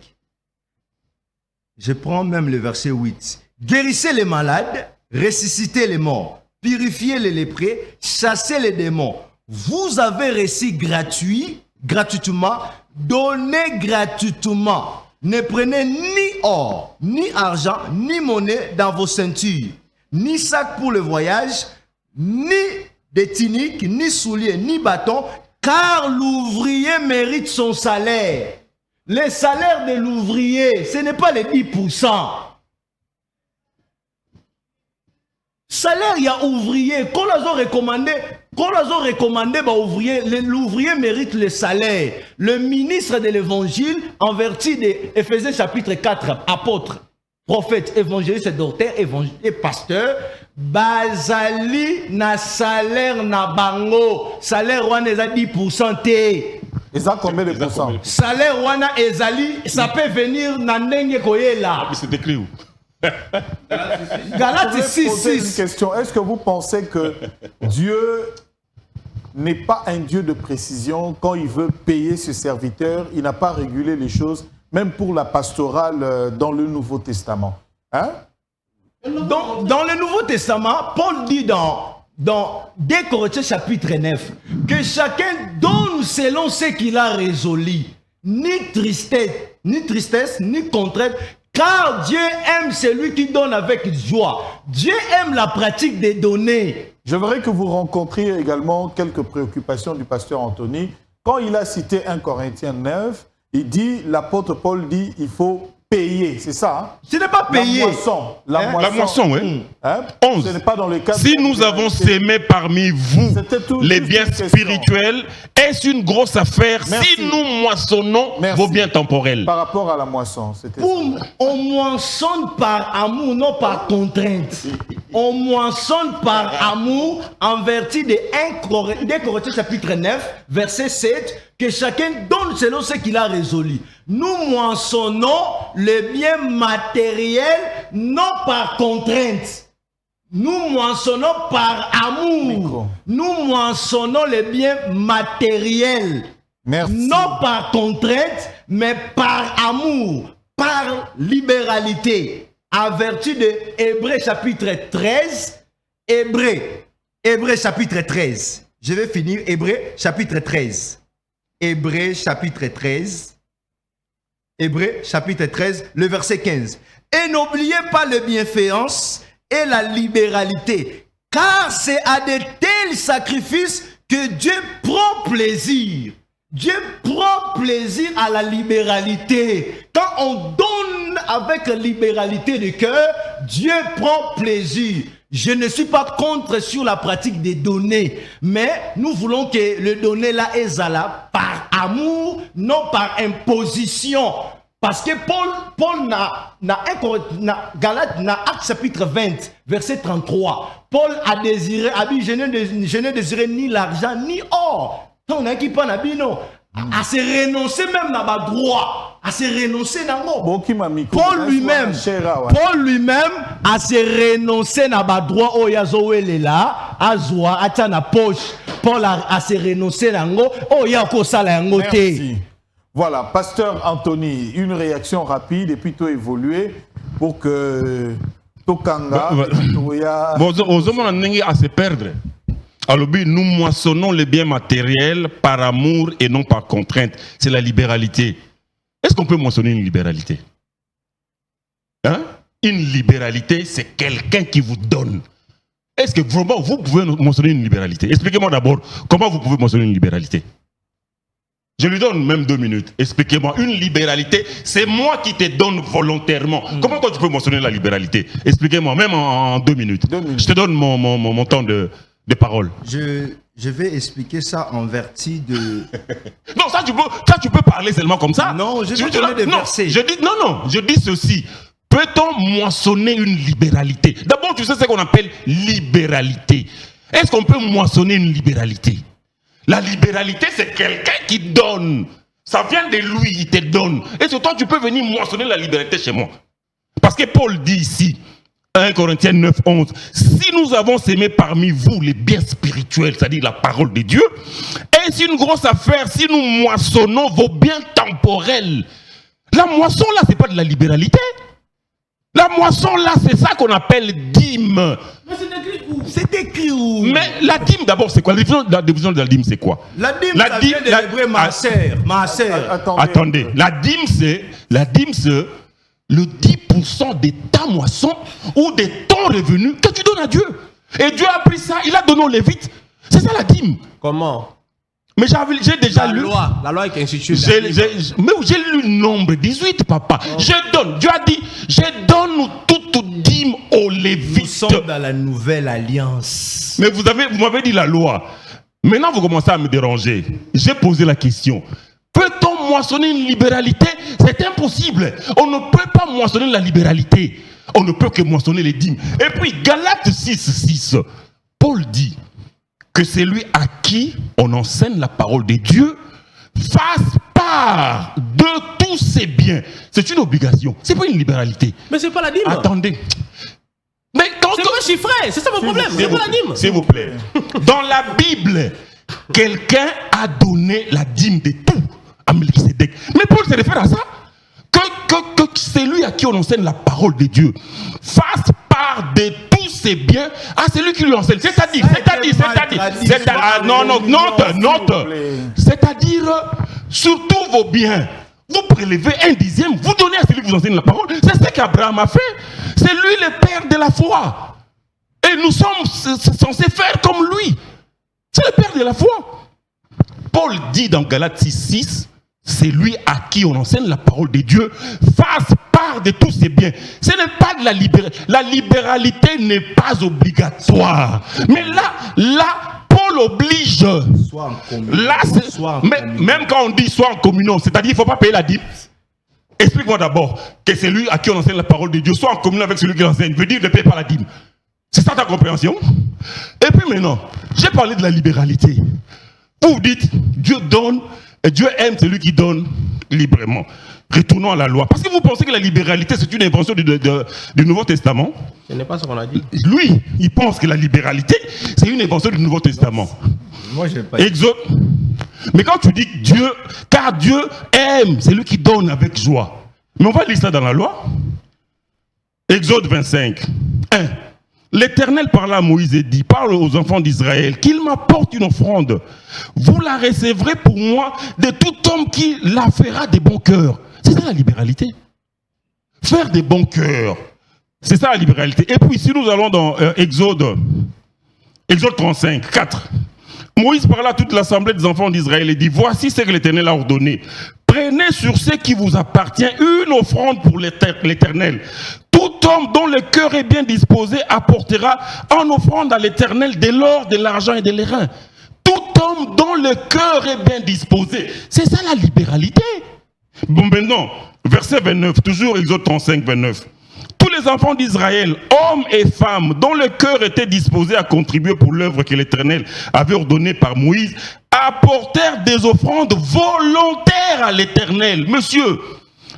Je prends même le verset 8. Guérissez les malades, ressuscitez les morts, purifiez les lépreux, chassez les démons. Vous avez reçu gratuitement, donnez gratuitement. Ne prenez ni or, ni argent, ni monnaie dans vos ceintures, ni sac pour le voyage, ni de tunique, ni souliers, ni bâton, car l'ouvrier mérite son salaire. Le salaire de l'ouvrier, ce n'est pas les 10%. Salaire, il y a ouvrier. Quand ils ont recommandé l'ouvrier mérite le salaire. Le ministre de l'évangile, en vertu de Éphésiens chapitre 4, apôtre, prophète, évangéliste, docteur, et pasteur, bazali na salaire na bango. Salaire wana eza 10% te. Et ça combien de pourcents? Salaire wana ezali, ça peut venir na ndenge koyela. C'est écrit où? Galates Je vais 6, poser une 6. question. Est-ce que vous pensez que Dieu n'est pas un Dieu de précision quand il veut payer ses serviteurs? Il n'a pas régulé les choses, même pour la pastorale dans le Nouveau Testament. Hein? Dans le Nouveau Testament, Paul dit dans 2 Corinthiens chapitre 9 que chacun donne selon ce qu'il a résolu, ni tristesse, ni contrainte, car Dieu aime celui qui donne avec joie. Dieu aime la pratique des données. Je voudrais que vous rencontriez également quelques préoccupations du pasteur Anthony. Quand il a cité 1 Corinthiens 9, il dit, l'apôtre Paul dit, il faut payer, c'est ça, hein? Ce n'est pas payer. La moisson, oui. Hein? 11. Ce n'est pas dans le cadre Si nous avons sémé parmi vous les biens spirituels, est-ce une grosse affaire? Merci. Si nous moissonnons vos biens temporels? Par rapport à la moisson, c'était ça. On moissonne par amour, non par contrainte. On moissonne par amour en vertu de 2 Corinthiens chapitre 9, verset 7, que chacun donne selon ce qu'il a résolu. Nous moissonnons le bien matériel, non par contrainte. Nous moissonnons par amour. Nous moissonnons le bien matériel. Merci. Non par contrainte, mais par amour, par libéralité. En vertu de Hébreux chapitre 13, Hébreux chapitre 13. Je vais finir, Hébreux chapitre 13. Hébreux chapitre 13. Hébreux chapitre 13, le verset 15. Et n'oubliez pas la bienfaisance et la libéralité, Car c'est à de tels sacrifices que Dieu prend plaisir. Dieu prend plaisir à la libéralité. Quand on donne avec libéralité de cœur, Dieu prend plaisir. Je ne suis pas contre sur la pratique des données, mais nous voulons que le donner là est là par amour, non par imposition. Parce que Paul Galates, Acte chapitre 20, verset 33, Paul a désiré, je n'ai désiré ni l'argent ni or. On a qui pas non. À se renoncer même dans ma droit, à se renoncer dans mon. Paul lui-même a se renoncer dans ma droit au yazoele là, azwa atana poche. Paul a se renoncer dans go, oh yako sala yango te. Merci. Voilà, pasteur Anthony, une réaction rapide et puis tout évoluer pour que Tokanga, Bon, aux hommes on a à se perdre. Alors, nous moissonnons les biens matériels par amour et non par contrainte. C'est la libéralité. Est-ce qu'on peut moissonner une libéralité? Hein? Une libéralité, c'est quelqu'un qui vous donne. Est-ce que vraiment vous pouvez moissonner une libéralité? Expliquez-moi d'abord comment vous pouvez moissonner une libéralité. Je lui donne même 2 minutes. Expliquez-moi. Une libéralité, c'est moi qui te donne volontairement. Comment toi tu peux moissonner la libéralité? Expliquez-moi, même en 2 minutes. 2 minutes. Je te donne mon temps de parole. Je vais expliquer ça en vertu de... Non, ça tu peux parler seulement comme ça. Non, je vais donner des versets. Je dis ceci. Peut-on moissonner une libéralité? D'abord, tu sais ce qu'on appelle libéralité. Est-ce qu'on peut moissonner une libéralité? La libéralité, c'est quelqu'un qui donne. Ça vient de lui, il te donne. Et c'est toi, tu peux venir moissonner la liberté chez moi. Parce que Paul dit ici, 1 Corinthiens 9, 11, si nous avons sémé parmi vous les biens spirituels, c'est-à-dire la parole de Dieu, est-ce une grosse affaire si nous moissonnons vos biens temporels? La moisson là, c'est pas de la libéralité. La moisson là, c'est ça qu'on appelle dîme. Mais c'est écrit où? C'est écrit où? Mais la dîme d'abord, c'est quoi? La division de la dîme, c'est quoi? La dîme, ça vient de l'hébreu maaser. Attendez, la dîme, c'est le 10% de ta moisson ou de ton revenu que tu donnes à Dieu. Et Dieu a pris ça, il a donné aux Lévites. C'est ça la dîme. Comment? Mais j'ai déjà lu. La loi qui institue. Mais j'ai lu le nombre 18, papa. Oh. Je donne. Dieu a dit, je donne toute dîme aux Lévites. Nous sommes dans la nouvelle alliance. Mais vous m'avez dit la loi. Maintenant, vous commencez à me déranger. J'ai posé la question. Peut-on moissonner une libéralité? C'est impossible. On ne peut pas moissonner la libéralité. On ne peut que moissonner les dîmes. Et puis, Galates 6, Paul dit que c'est lui à qui on enseigne la parole de Dieu fasse part de tous ses biens. C'est une obligation. C'est pas une libéralité. Mais c'est pas la dîme. Attendez. Mais c'est pas chiffré. C'est ça mon problème. C'est pas la dîme. S'il vous plaît. Dans la Bible, quelqu'un a donné la dîme de tout à Melchisédek. Mais Paul se réfère à ça. Que c'est lui à qui on enseigne la parole de Dieu fasse part de tous ses biens à celui qui lui enseigne. C'est-à-dire, c'est-à-dire, sur tous vos biens, vous prélevez 1/10, vous donnez à celui qui vous enseigne la parole. C'est ce qu'Abraham a fait. C'est lui le père de la foi. Et nous sommes censés faire comme lui. C'est le père de la foi. Paul dit dans Galates 6, c'est lui à qui on enseigne la parole de Dieu fasse part de tous ses biens. Ce n'est pas de la libéralité. La libéralité n'est pas obligatoire. Mais là, Paul oblige. Soit en communion. Là, même quand on dit soit en communion, c'est-à-dire qu'il ne faut pas payer la dîme. Explique-moi d'abord que c'est lui à qui on enseigne la parole de Dieu, soit en communion avec celui qui l'enseigne, veut dire ne paye pas la dîme. C'est ça ta compréhension? Et puis maintenant, j'ai parlé de la libéralité. Vous dites, Dieu donne, et Dieu aime celui qui donne librement. Retournons à la loi. Parce que vous pensez que la libéralité, c'est une invention du Nouveau Testament? Ce n'est pas ce qu'on a dit. Lui, il pense que la libéralité, c'est une invention du Nouveau Testament. Moi, je n'ai pas Exode. Mais quand tu dis Dieu, car Dieu aime celui qui donne avec joie. Mais on va lire ça dans la loi. Exode 25. 1. L'Éternel parla à Moïse et dit, parle aux enfants d'Israël, qu'il m'apporte une offrande. Vous la recevrez pour moi de tout homme qui la fera de bon cœur. C'est ça la libéralité. Faire des bons cœurs. C'est ça la libéralité. Et puis si nous allons dans Exode Exode 35, 4. Moïse parla à toute l'assemblée des enfants d'Israël et dit, voici ce que l'Éternel a ordonné. Prenez sur ce qui vous appartient une offrande pour l'Éternel. Tout homme dont le cœur est bien disposé apportera en offrande à l'Éternel de l'or, de l'argent et de l'airain. Tout homme dont le cœur est bien disposé. C'est ça la libéralité. Bon, maintenant, verset 29, toujours Exode 35, 29. Tous les enfants d'Israël, hommes et femmes, dont le cœur était disposé à contribuer pour l'œuvre que l'Éternel avait ordonnée par Moïse, apportèrent des offrandes volontaires à l'Éternel. Monsieur,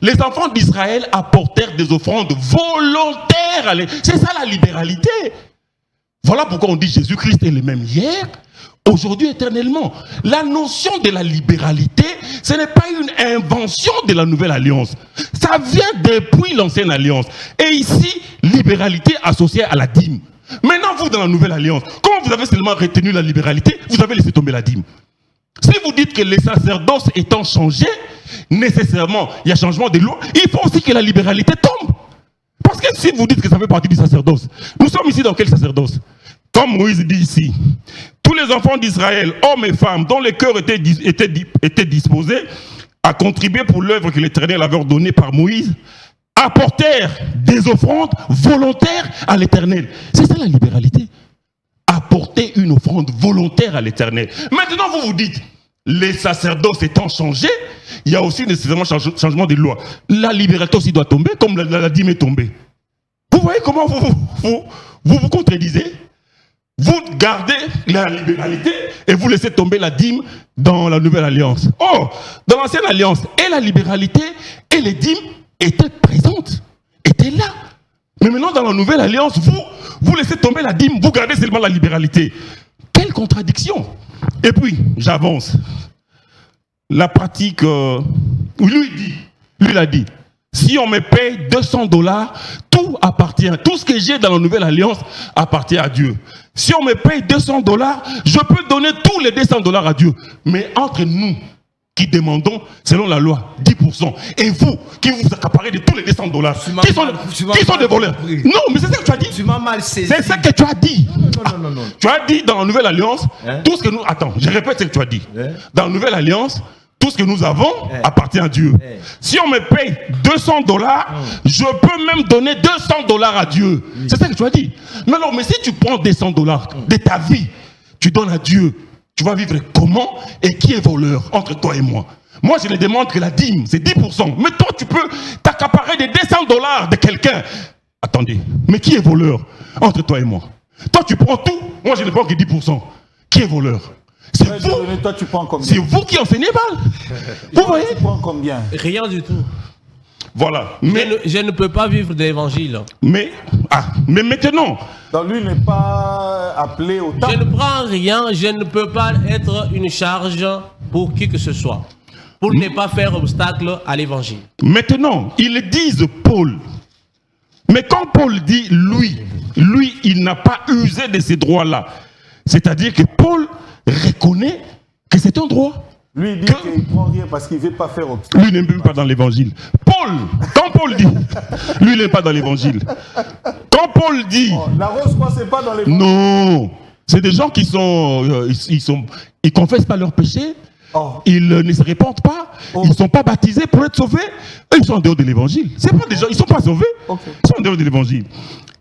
les enfants d'Israël apportèrent des offrandes volontaires à l'Éternel. C'est ça la libéralité. Voilà pourquoi on dit Jésus-Christ est le même hier, aujourd'hui, éternellement. La notion de la libéralité, ce n'est pas une invention de la nouvelle alliance. Ça vient depuis l'ancienne alliance. Et ici, libéralité associée à la dîme. Maintenant, vous, dans la nouvelle alliance, comment vous avez seulement retenu la libéralité, vous avez laissé tomber la dîme. Si vous dites que les sacerdoces étant changés, nécessairement, il y a changement de loi, il faut aussi que la libéralité tombe. Parce que si vous dites que ça fait partie du sacerdoce, nous sommes ici dans quel sacerdoce? Comme Moïse dit ici, tous les enfants d'Israël, hommes et femmes, dont le cœur était disposé à contribuer pour l'œuvre que l'Éternel avait ordonnée par Moïse, apportèrent des offrandes volontaires à l'Éternel. C'est ça la libéralité. Apporter une offrande volontaire à l'Éternel. Maintenant, vous vous dites, les sacerdoces étant changés, il y a aussi nécessairement changement de loi. La libéralité aussi doit tomber, comme la dîme est tombée. Vous voyez comment vous contredisez? Vous gardez la libéralité et vous laissez tomber la dîme dans la nouvelle alliance. Oh, dans l'ancienne alliance, et la libéralité et les dîmes étaient présentes, étaient là. Mais maintenant, dans la nouvelle alliance, vous laissez tomber la dîme, vous gardez seulement la libéralité. Quelle contradiction! Et puis, j'avance. La pratique, lui il a dit, si on me paye $200, tout appartient. Tout ce que j'ai dans la nouvelle alliance appartient à Dieu. Si on me paye $200, je peux donner tous les $200 à Dieu. Mais entre nous qui demandons, selon la loi, 10%, et vous qui vous accaparez de tous les $200, qui sont des voleurs? Non, mais c'est ça que tu as dit. Tu m'as mal saisi. C'est ça que tu as dit. Non. Tu as dit dans la nouvelle alliance, tout ce que nous... Attends, je répète ce que tu as dit. Dans la nouvelle alliance, tout ce que nous avons appartient à Dieu. Si on me paye $200, je peux même donner $200 à Dieu. C'est ça que tu as dit. Mais alors, mais si tu prends $200 de ta vie, tu donnes à Dieu, tu vas vivre comment et qui est voleur entre toi et moi? Moi, je ne demande que la dîme, c'est 10%. Mais toi, tu peux t'accaparer des $200 de quelqu'un. Attendez, mais qui est voleur entre toi et moi? Toi, tu prends tout, moi, je ne prends que 10%. Qui est voleur? C'est vous. Toi, tu prends combien? C'est vous qui enseignez mal. Vous voyez? Tu prends combien? Rien du tout. Voilà. Mais Je ne peux pas vivre de l'évangile. mais maintenant, Donc lui n'est pas appelé au temple. Je ne prends rien, je ne peux pas être une charge pour qui que ce soit. Pour ne pas faire obstacle à l'évangile. maintenant, ils disent Paul. Mais quand Paul dit lui, il n'a pas usé de ces droits-là. C'est-à-dire que Paul reconnaît que c'est un droit. Lui, il dit qu'il ne prend rien parce qu'il ne veut pas faire obstacle. Lui n'est même pas dans l'évangile. Quand Paul dit, lui il n'est pas dans l'évangile. Quand Paul dit, La rose, quoi, c'est pas dans les... non, c'est des gens qui ils confessent pas leurs péchés, ils ne se répandent pas, ils ne sont pas baptisés pour être sauvés, et ils sont en dehors de l'évangile. C'est pas des gens, ils ne sont pas sauvés, ils sont en dehors de l'évangile.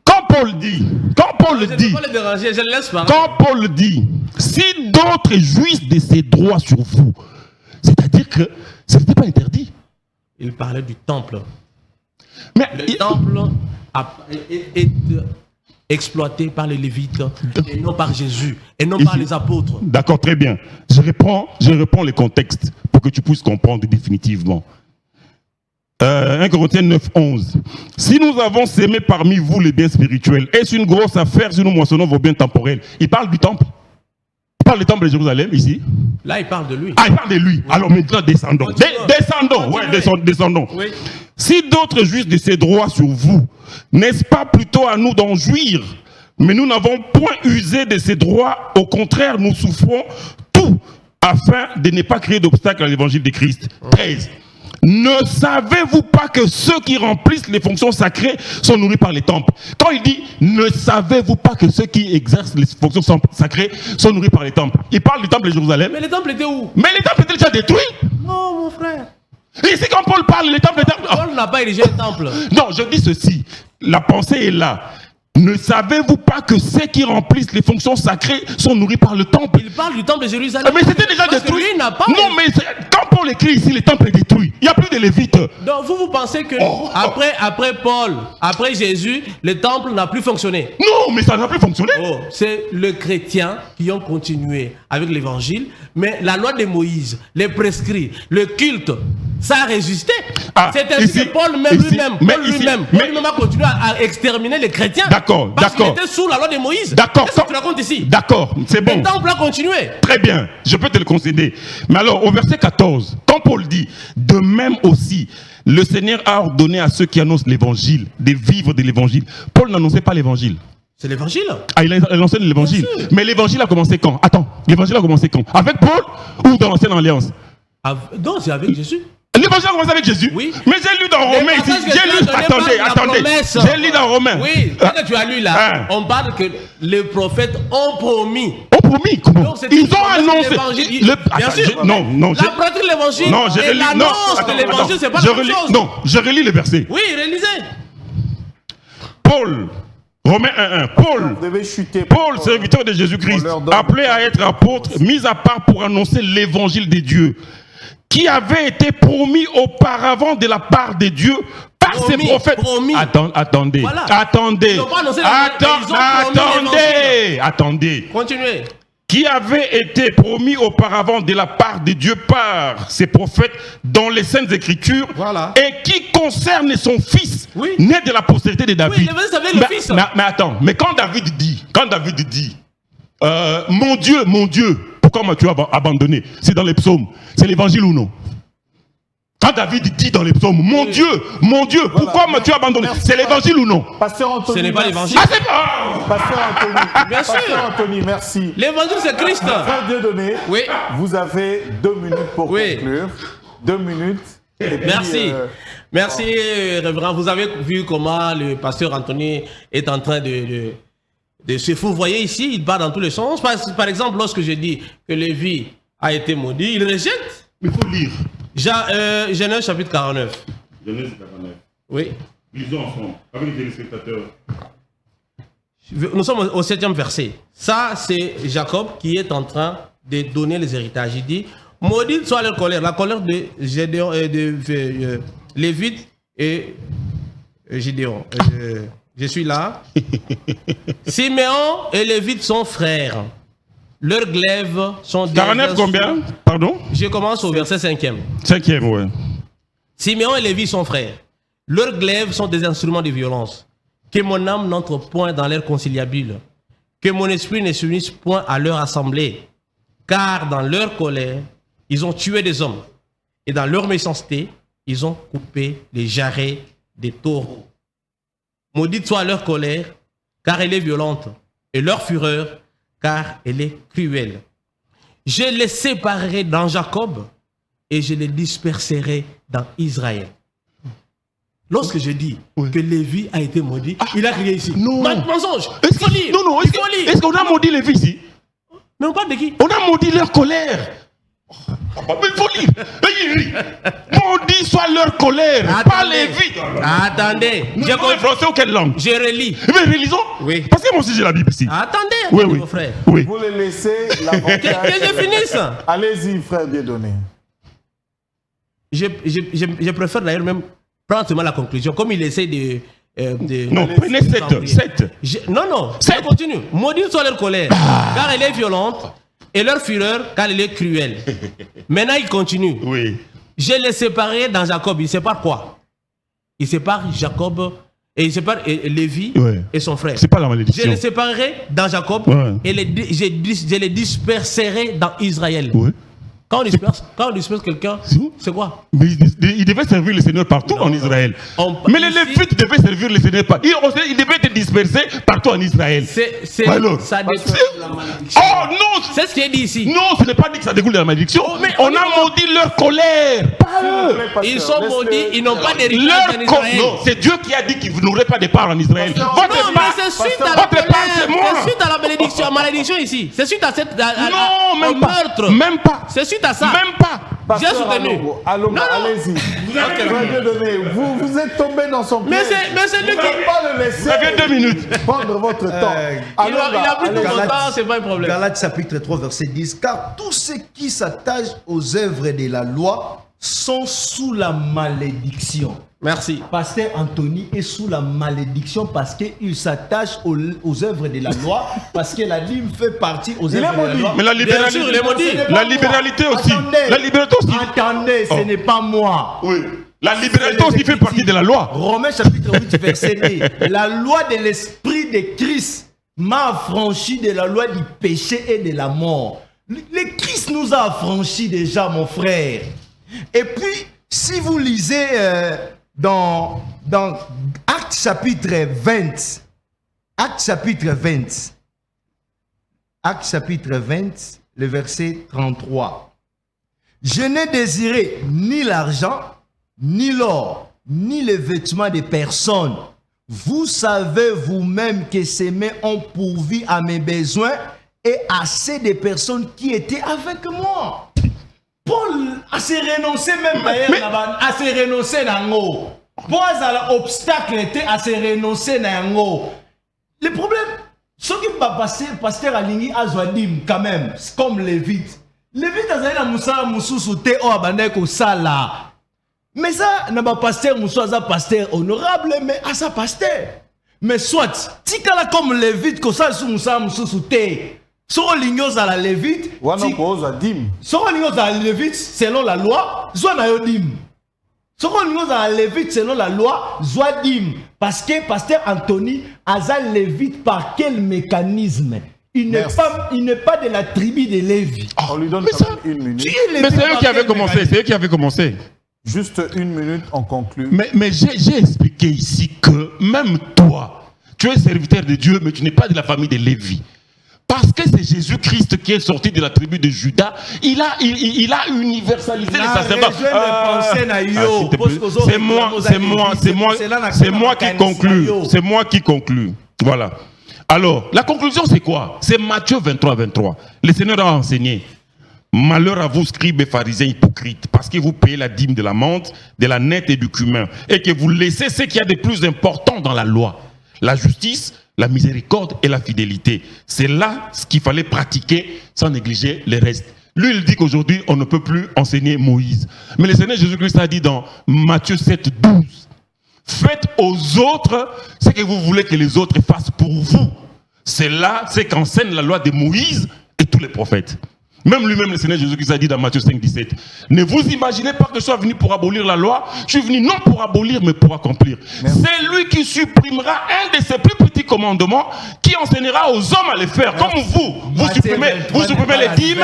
Quand Paul dit, Je ne peux pas le déranger, je le laisse parler. quand Paul dit, si d'autres jouissent de ces droits sur vous, c'est-à-dire que ce n'était pas interdit. Il parlait du temple. Mais Le temple est exploité par les Lévites et non par Jésus et non par les apôtres. D'accord, très bien. Je reprends le contexte pour que tu puisses comprendre définitivement. 1 Corinthiens 9, 11. Si nous avons sémé parmi vous les biens spirituels, est-ce une grosse affaire si nous moissonnons vos biens temporels? Il parle du temple. Il parle du temple de Jérusalem ici. Là, il parle de lui. Ah, il parle de lui. Oui. Alors maintenant, descendons. Descendons. Oui. Si d'autres jouissent de ces droits sur vous, n'est-ce pas plutôt à nous d'en jouir? Mais nous n'avons point usé de ces droits. Au contraire, nous souffrons tout afin de ne pas créer d'obstacle à l'évangile de Christ. 13. Ne savez-vous pas que ceux qui remplissent les fonctions sacrées sont nourris par les temples? Quand il dit ne savez-vous pas que ceux qui exercent les fonctions sacrées sont nourris par les temples, il parle du temple de Jérusalem. Mais les temples étaient où? Mais les temples étaient déjà détruits. Non, mon frère. Et ici, quand Paul parle, les temples étaient... Paul n'a pas érigé un temple. Non, je dis ceci. La pensée est là. Ne savez-vous pas que ceux qui remplissent les fonctions sacrées sont nourris par le temple? Il parle du temple de Jérusalem. Mais c'était déjà Parce que détruit. lui n'a pas... Non, mais quand Paul écrit ici, le temple est détruit. Il n'y a plus de Lévites. Donc vous pensez que après Paul, après Jésus, le temple n'a plus fonctionné? Non, mais ça n'a plus fonctionné. Oh, c'est les chrétiens qui ont continué avec l'évangile, mais la loi de Moïse, les prescrits, le culte, ça a résisté. Ah, c'est ainsi ici, que Paul lui-même a continué à exterminer les chrétiens. D'accord, parce d'accord. qu'il était sous la loi de Moïse. D'accord. Qu'est-ce que tu racontes ici? D'accord, c'est bon. Le temple a continué. Très bien, je peux te le concéder. Mais alors, au verset 14, quand Paul dit, de même aussi, le Seigneur a ordonné à ceux qui annoncent l'évangile de vivre de l'évangile. Paul n'annonçait pas l'évangile. C'est l'évangile. Ah, il a lancé l'évangile. Mais l'évangile a commencé quand? Attends, l'évangile a commencé quand? Avec Paul ou dans l'ancienne alliance? Non, c'est avec Jésus. L'évangile a commencé avec Jésus. Oui. Mais j'ai lu dans Romains ici. J'ai lu dans Romains. Oui, ce que tu as lu là, on parle que les prophètes ont promis. Ont promis comment? Donc, Ils ont annoncé. Bien sûr. Non, la pratique de l'évangile et l'annonce de l'évangile, c'est pas la même chose. Non, je relis le verset. Oui, relisez. Paul, Romains 1:1. Paul, Vous devez chuter. Paul, serviteur de Jésus-Christ, appelé à être apôtre, mis à part pour annoncer l'évangile de Dieu, qui avait été promis auparavant de la part de Dieu par ses prophètes. Promis. Attendez. Voilà. Attendez. Ils n'ont pas annoncé l'évangile, ils ont promis Attendez. Continuez. Qui avait été promis auparavant de la part de Dieu par ses prophètes dans les Saintes Écritures, Voilà. et qui concerne son fils, Oui. né de la postérité de David. Oui, l'évangile, c'est avec le fils. Mais attends, mais quand David dit, mon Dieu, pourquoi m'as-tu abandonné? C'est dans les psaumes. C'est l'évangile ou non? Quand David dit dans les psaumes, mon Dieu, pourquoi m'as-tu abandonné? C'est l'évangile ou non? Pasteur Anthony. Ce n'est pas merci. l'évangile. Ah, c'est pas... Pasteur Anthony. Bien sûr. Pasteur Anthony, merci. L'évangile, c'est Christ. Frère Dieudonné, Oui. vous avez 2 minutes pour Oui. conclure. 2 minutes. Et puis, Merci. Merci, révérend. Vous avez vu comment le pasteur Anthony est en train de se fourvoyer ici. Il part dans tous les sens. Par exemple, lorsque je dis que Lévi a été maudit, il rejette. Il faut lire. Genèse chapitre 49. Genèse 49. Oui. Lisons ensemble, avec les téléspectateurs. Nous sommes au 7e verset. Ça, c'est Jacob qui est en train de donner les héritages. Il dit, maudite soit leur colère, la colère de Gédéon, Lévite et Gédéon. Je suis là. Siméon et Lévite sont frères. Leurs glaives sont des... 49 combien? Pardon? Je commence au verset 5e. 5e, ouais. Siméon et Lévi sont frères. Leurs glaives sont des instruments de violence. Que mon âme n'entre point dans l'air conciliabile. Que mon esprit ne s'unisse point à leur assemblée. Car dans leur colère, ils ont tué des hommes. Et dans leur méchanceté, ils ont coupé les jarrets des taureaux. Maudite soit leur colère, car elle est violente. Et leur fureur, car elle est cruelle. Je les séparerai dans Jacob et je les disperserai dans Israël. Lorsque je dis que Lévi a été maudit, il a crié ici. Non. Mensonge. Il faut lire. Non, Il faut lire. est-ce qu'on a maudit les fils ici? Mais on parle de qui? On a maudit leur colère. Mais il faut lire. Maudit soit leur colère. Pas les vies. Attendez. Nous sommes en français ou quelle langue? Je relis. Mais relisons. Oui. Parce que moi aussi j'ai la Bible ici. Attendez, Oui, mon oui. frère. Oui. Vous les laissez Que l'avantage. je finisse. Allez-y, frère Dieudonné. Je préfère d'ailleurs même prendre seulement la conclusion. Comme il essaie de... Non, prenez 7. Non, je continue. Maudite soit leur colère, car elle est violente, et leur fureur, car elle est cruelle. Maintenant, il continue. Oui. Je les séparerai dans Jacob. Il sépare quoi? Il sépare Jacob et il sépare Lévi et son frère. C'est pas la malédiction. Je les séparerai dans Jacob et je les disperserai dans Israël. Oui. Quand on disperse quelqu'un, c'est quoi? Mais il devait servir le Seigneur partout en Israël. Mais les Lévites devaient servir le Seigneur partout. Il devait être dispersé partout en Israël. Ça découle de la malédiction. Oh non! C'est ce qui est dit ici. Non, ce n'est pas dit que ça découle de la malédiction. Oh, mais on a maudit leur colère. Pas pas eux. Ils sont maudits, ils n'ont pas d'héritage Leur en corps, Israël. non, c'est Dieu qui a dit qu'il n'aurait pas de part en Israël. Non, Votre mais part, c'est suite à la votre part, c'est moi. c'est suite à la malédiction ici. C'est suite à cette Non, au même pas. meurtre. Même pas. C'est suite à ça. Même pas. J'ai soutenu. Allons, Non, non. allez-y. Vous êtes tombé dans son piège. Mais c'est lui Vous qui. ne pouvez pas le laisser. Vous avez 2 minutes. Prendre votre temps. Il a pris tout son temps, c'est pas un problème. Galates chapitre 3 verset 10. Car tous ceux qui s'attachent aux œuvres de la loi sont sous la malédiction. Merci. Pasteur Anthony est sous la malédiction parce qu'il s'attache aux œuvres de la loi, parce que la dîme fait partie aux œuvres de la loi. Mais la Bien libéralité, sûr, il est maudit. Ce n'est pas la moi. libéralité aussi. Attendez. La libéralité aussi. Attendez, ce n'est pas moi. Oui. La libéralité aussi fait partie de la loi. Romains chapitre 8 verset 2. La loi de l'esprit de Christ m'a affranchi de la loi du péché et de la mort. Le Christ nous a affranchis déjà, mon frère. Et puis, si vous lisez dans Actes chapitre 20, Actes chapitre 20, le verset 33. Je n'ai désiré ni l'argent, ni l'or, ni les vêtements de personne. Vous savez vous-même que ces mains ont pourvu à mes besoins et assez de personnes qui étaient avec moi. Paul a se renoncé même à se renoncer dans l'eau. Paul a l'obstacle était à se renoncer dans l'eau. Le problème, ce qui va passer, pasteur Alingi Azwadim quand même, comme Lévite. Lévite a zali na musala mususu te o abandai ko sala. Mais ça, n'a pas pasteur Moussa, pasteur honorable, mais à sa pasteur. Mais soit, tikala comme Lévite, ko sa Moussa Moussou te. Soro lingos à la Lévite. Soro lingos à la Lévite, selon la loi, zwa na yodim. Soro lingos à la Lévite, selon la loi, zwa dim. Parce que pasteur Anthony, aza Lévite par quel mécanisme? Il n'est pas de la tribu de Lévi. On lui donne Mais quand ça- même 1 minute. Mais c'est eux qui avaient commencé. C'est eux qui avaient commencé. Juste 1 minute, on conclut. Mais j'ai expliqué ici que même toi, tu es serviteur de Dieu, mais tu n'es pas de la famille de Lévi. Parce que c'est Jésus-Christ qui est sorti de la tribu de Judas, il a universalisé les sacerdoces. C'est moi qui conclue. C'est moi qui conclue. Voilà. Alors, la conclusion c'est quoi? C'est Matthieu 23, 23. Le Seigneur a enseigné. Malheur à vous, scribes et pharisiens hypocrites, parce que vous payez la dîme de la menthe, de la nette et du cumin, et que vous laissez ce qu'il y a de plus important dans la loi, la justice, la miséricorde et la fidélité. C'est là ce qu'il fallait pratiquer sans négliger le reste. Lui, il dit qu'aujourd'hui, on ne peut plus enseigner Moïse. Mais le Seigneur Jésus-Christ a dit dans Matthieu 7, 12, faites aux autres ce que vous voulez que les autres fassent pour vous. C'est là ce qu'enseigne la loi de Moïse et tous les prophètes. Même lui-même, le Seigneur Jésus-Christ a dit dans Matthieu 5, 17, ne vous imaginez pas que je sois venu pour abolir la loi. Je suis venu non pour abolir, mais pour accomplir. C'est lui qui supprimera un de ses plus petits commandements, qui enseignera aux hommes à les faire. Comme vous supprimez les dîmes,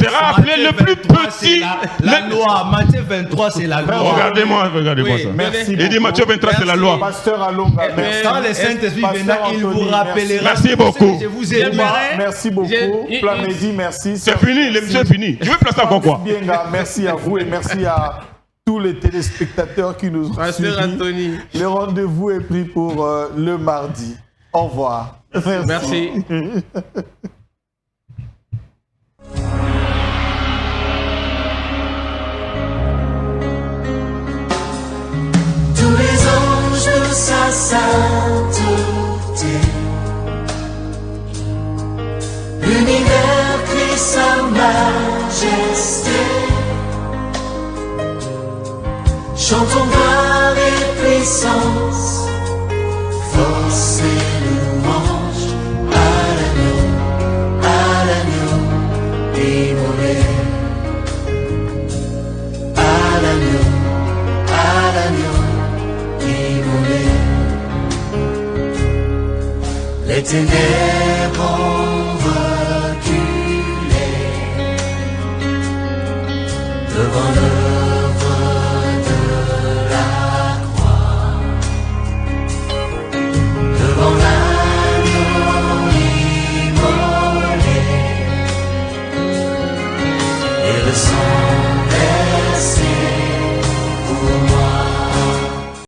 sera appelé le plus petit. La loi, Matthieu 23, c'est la loi. Regardez-moi ça. Merci Il dit Matthieu 23, c'est la loi. Pasteur Alonga, merci. Quand le Saint-Esprit viendra, il vous rappellera. Merci beaucoup. Je vous ai dit. Merci beaucoup. Plamedi, merci. C'est fini, l'émission est finie. Tu veux placer encore quoi? Merci à vous et merci à tous les téléspectateurs qui nous ont Pasteur suivis. Anthony. Le rendez-vous est pris pour le mardi. Au revoir. Merci. Tous les anges de sa sainteté, l'univers crie sa majesté. Chantons gloire et puissance, force et louange à l'agneau immolé, à l'agneau immolé. Les ténèbres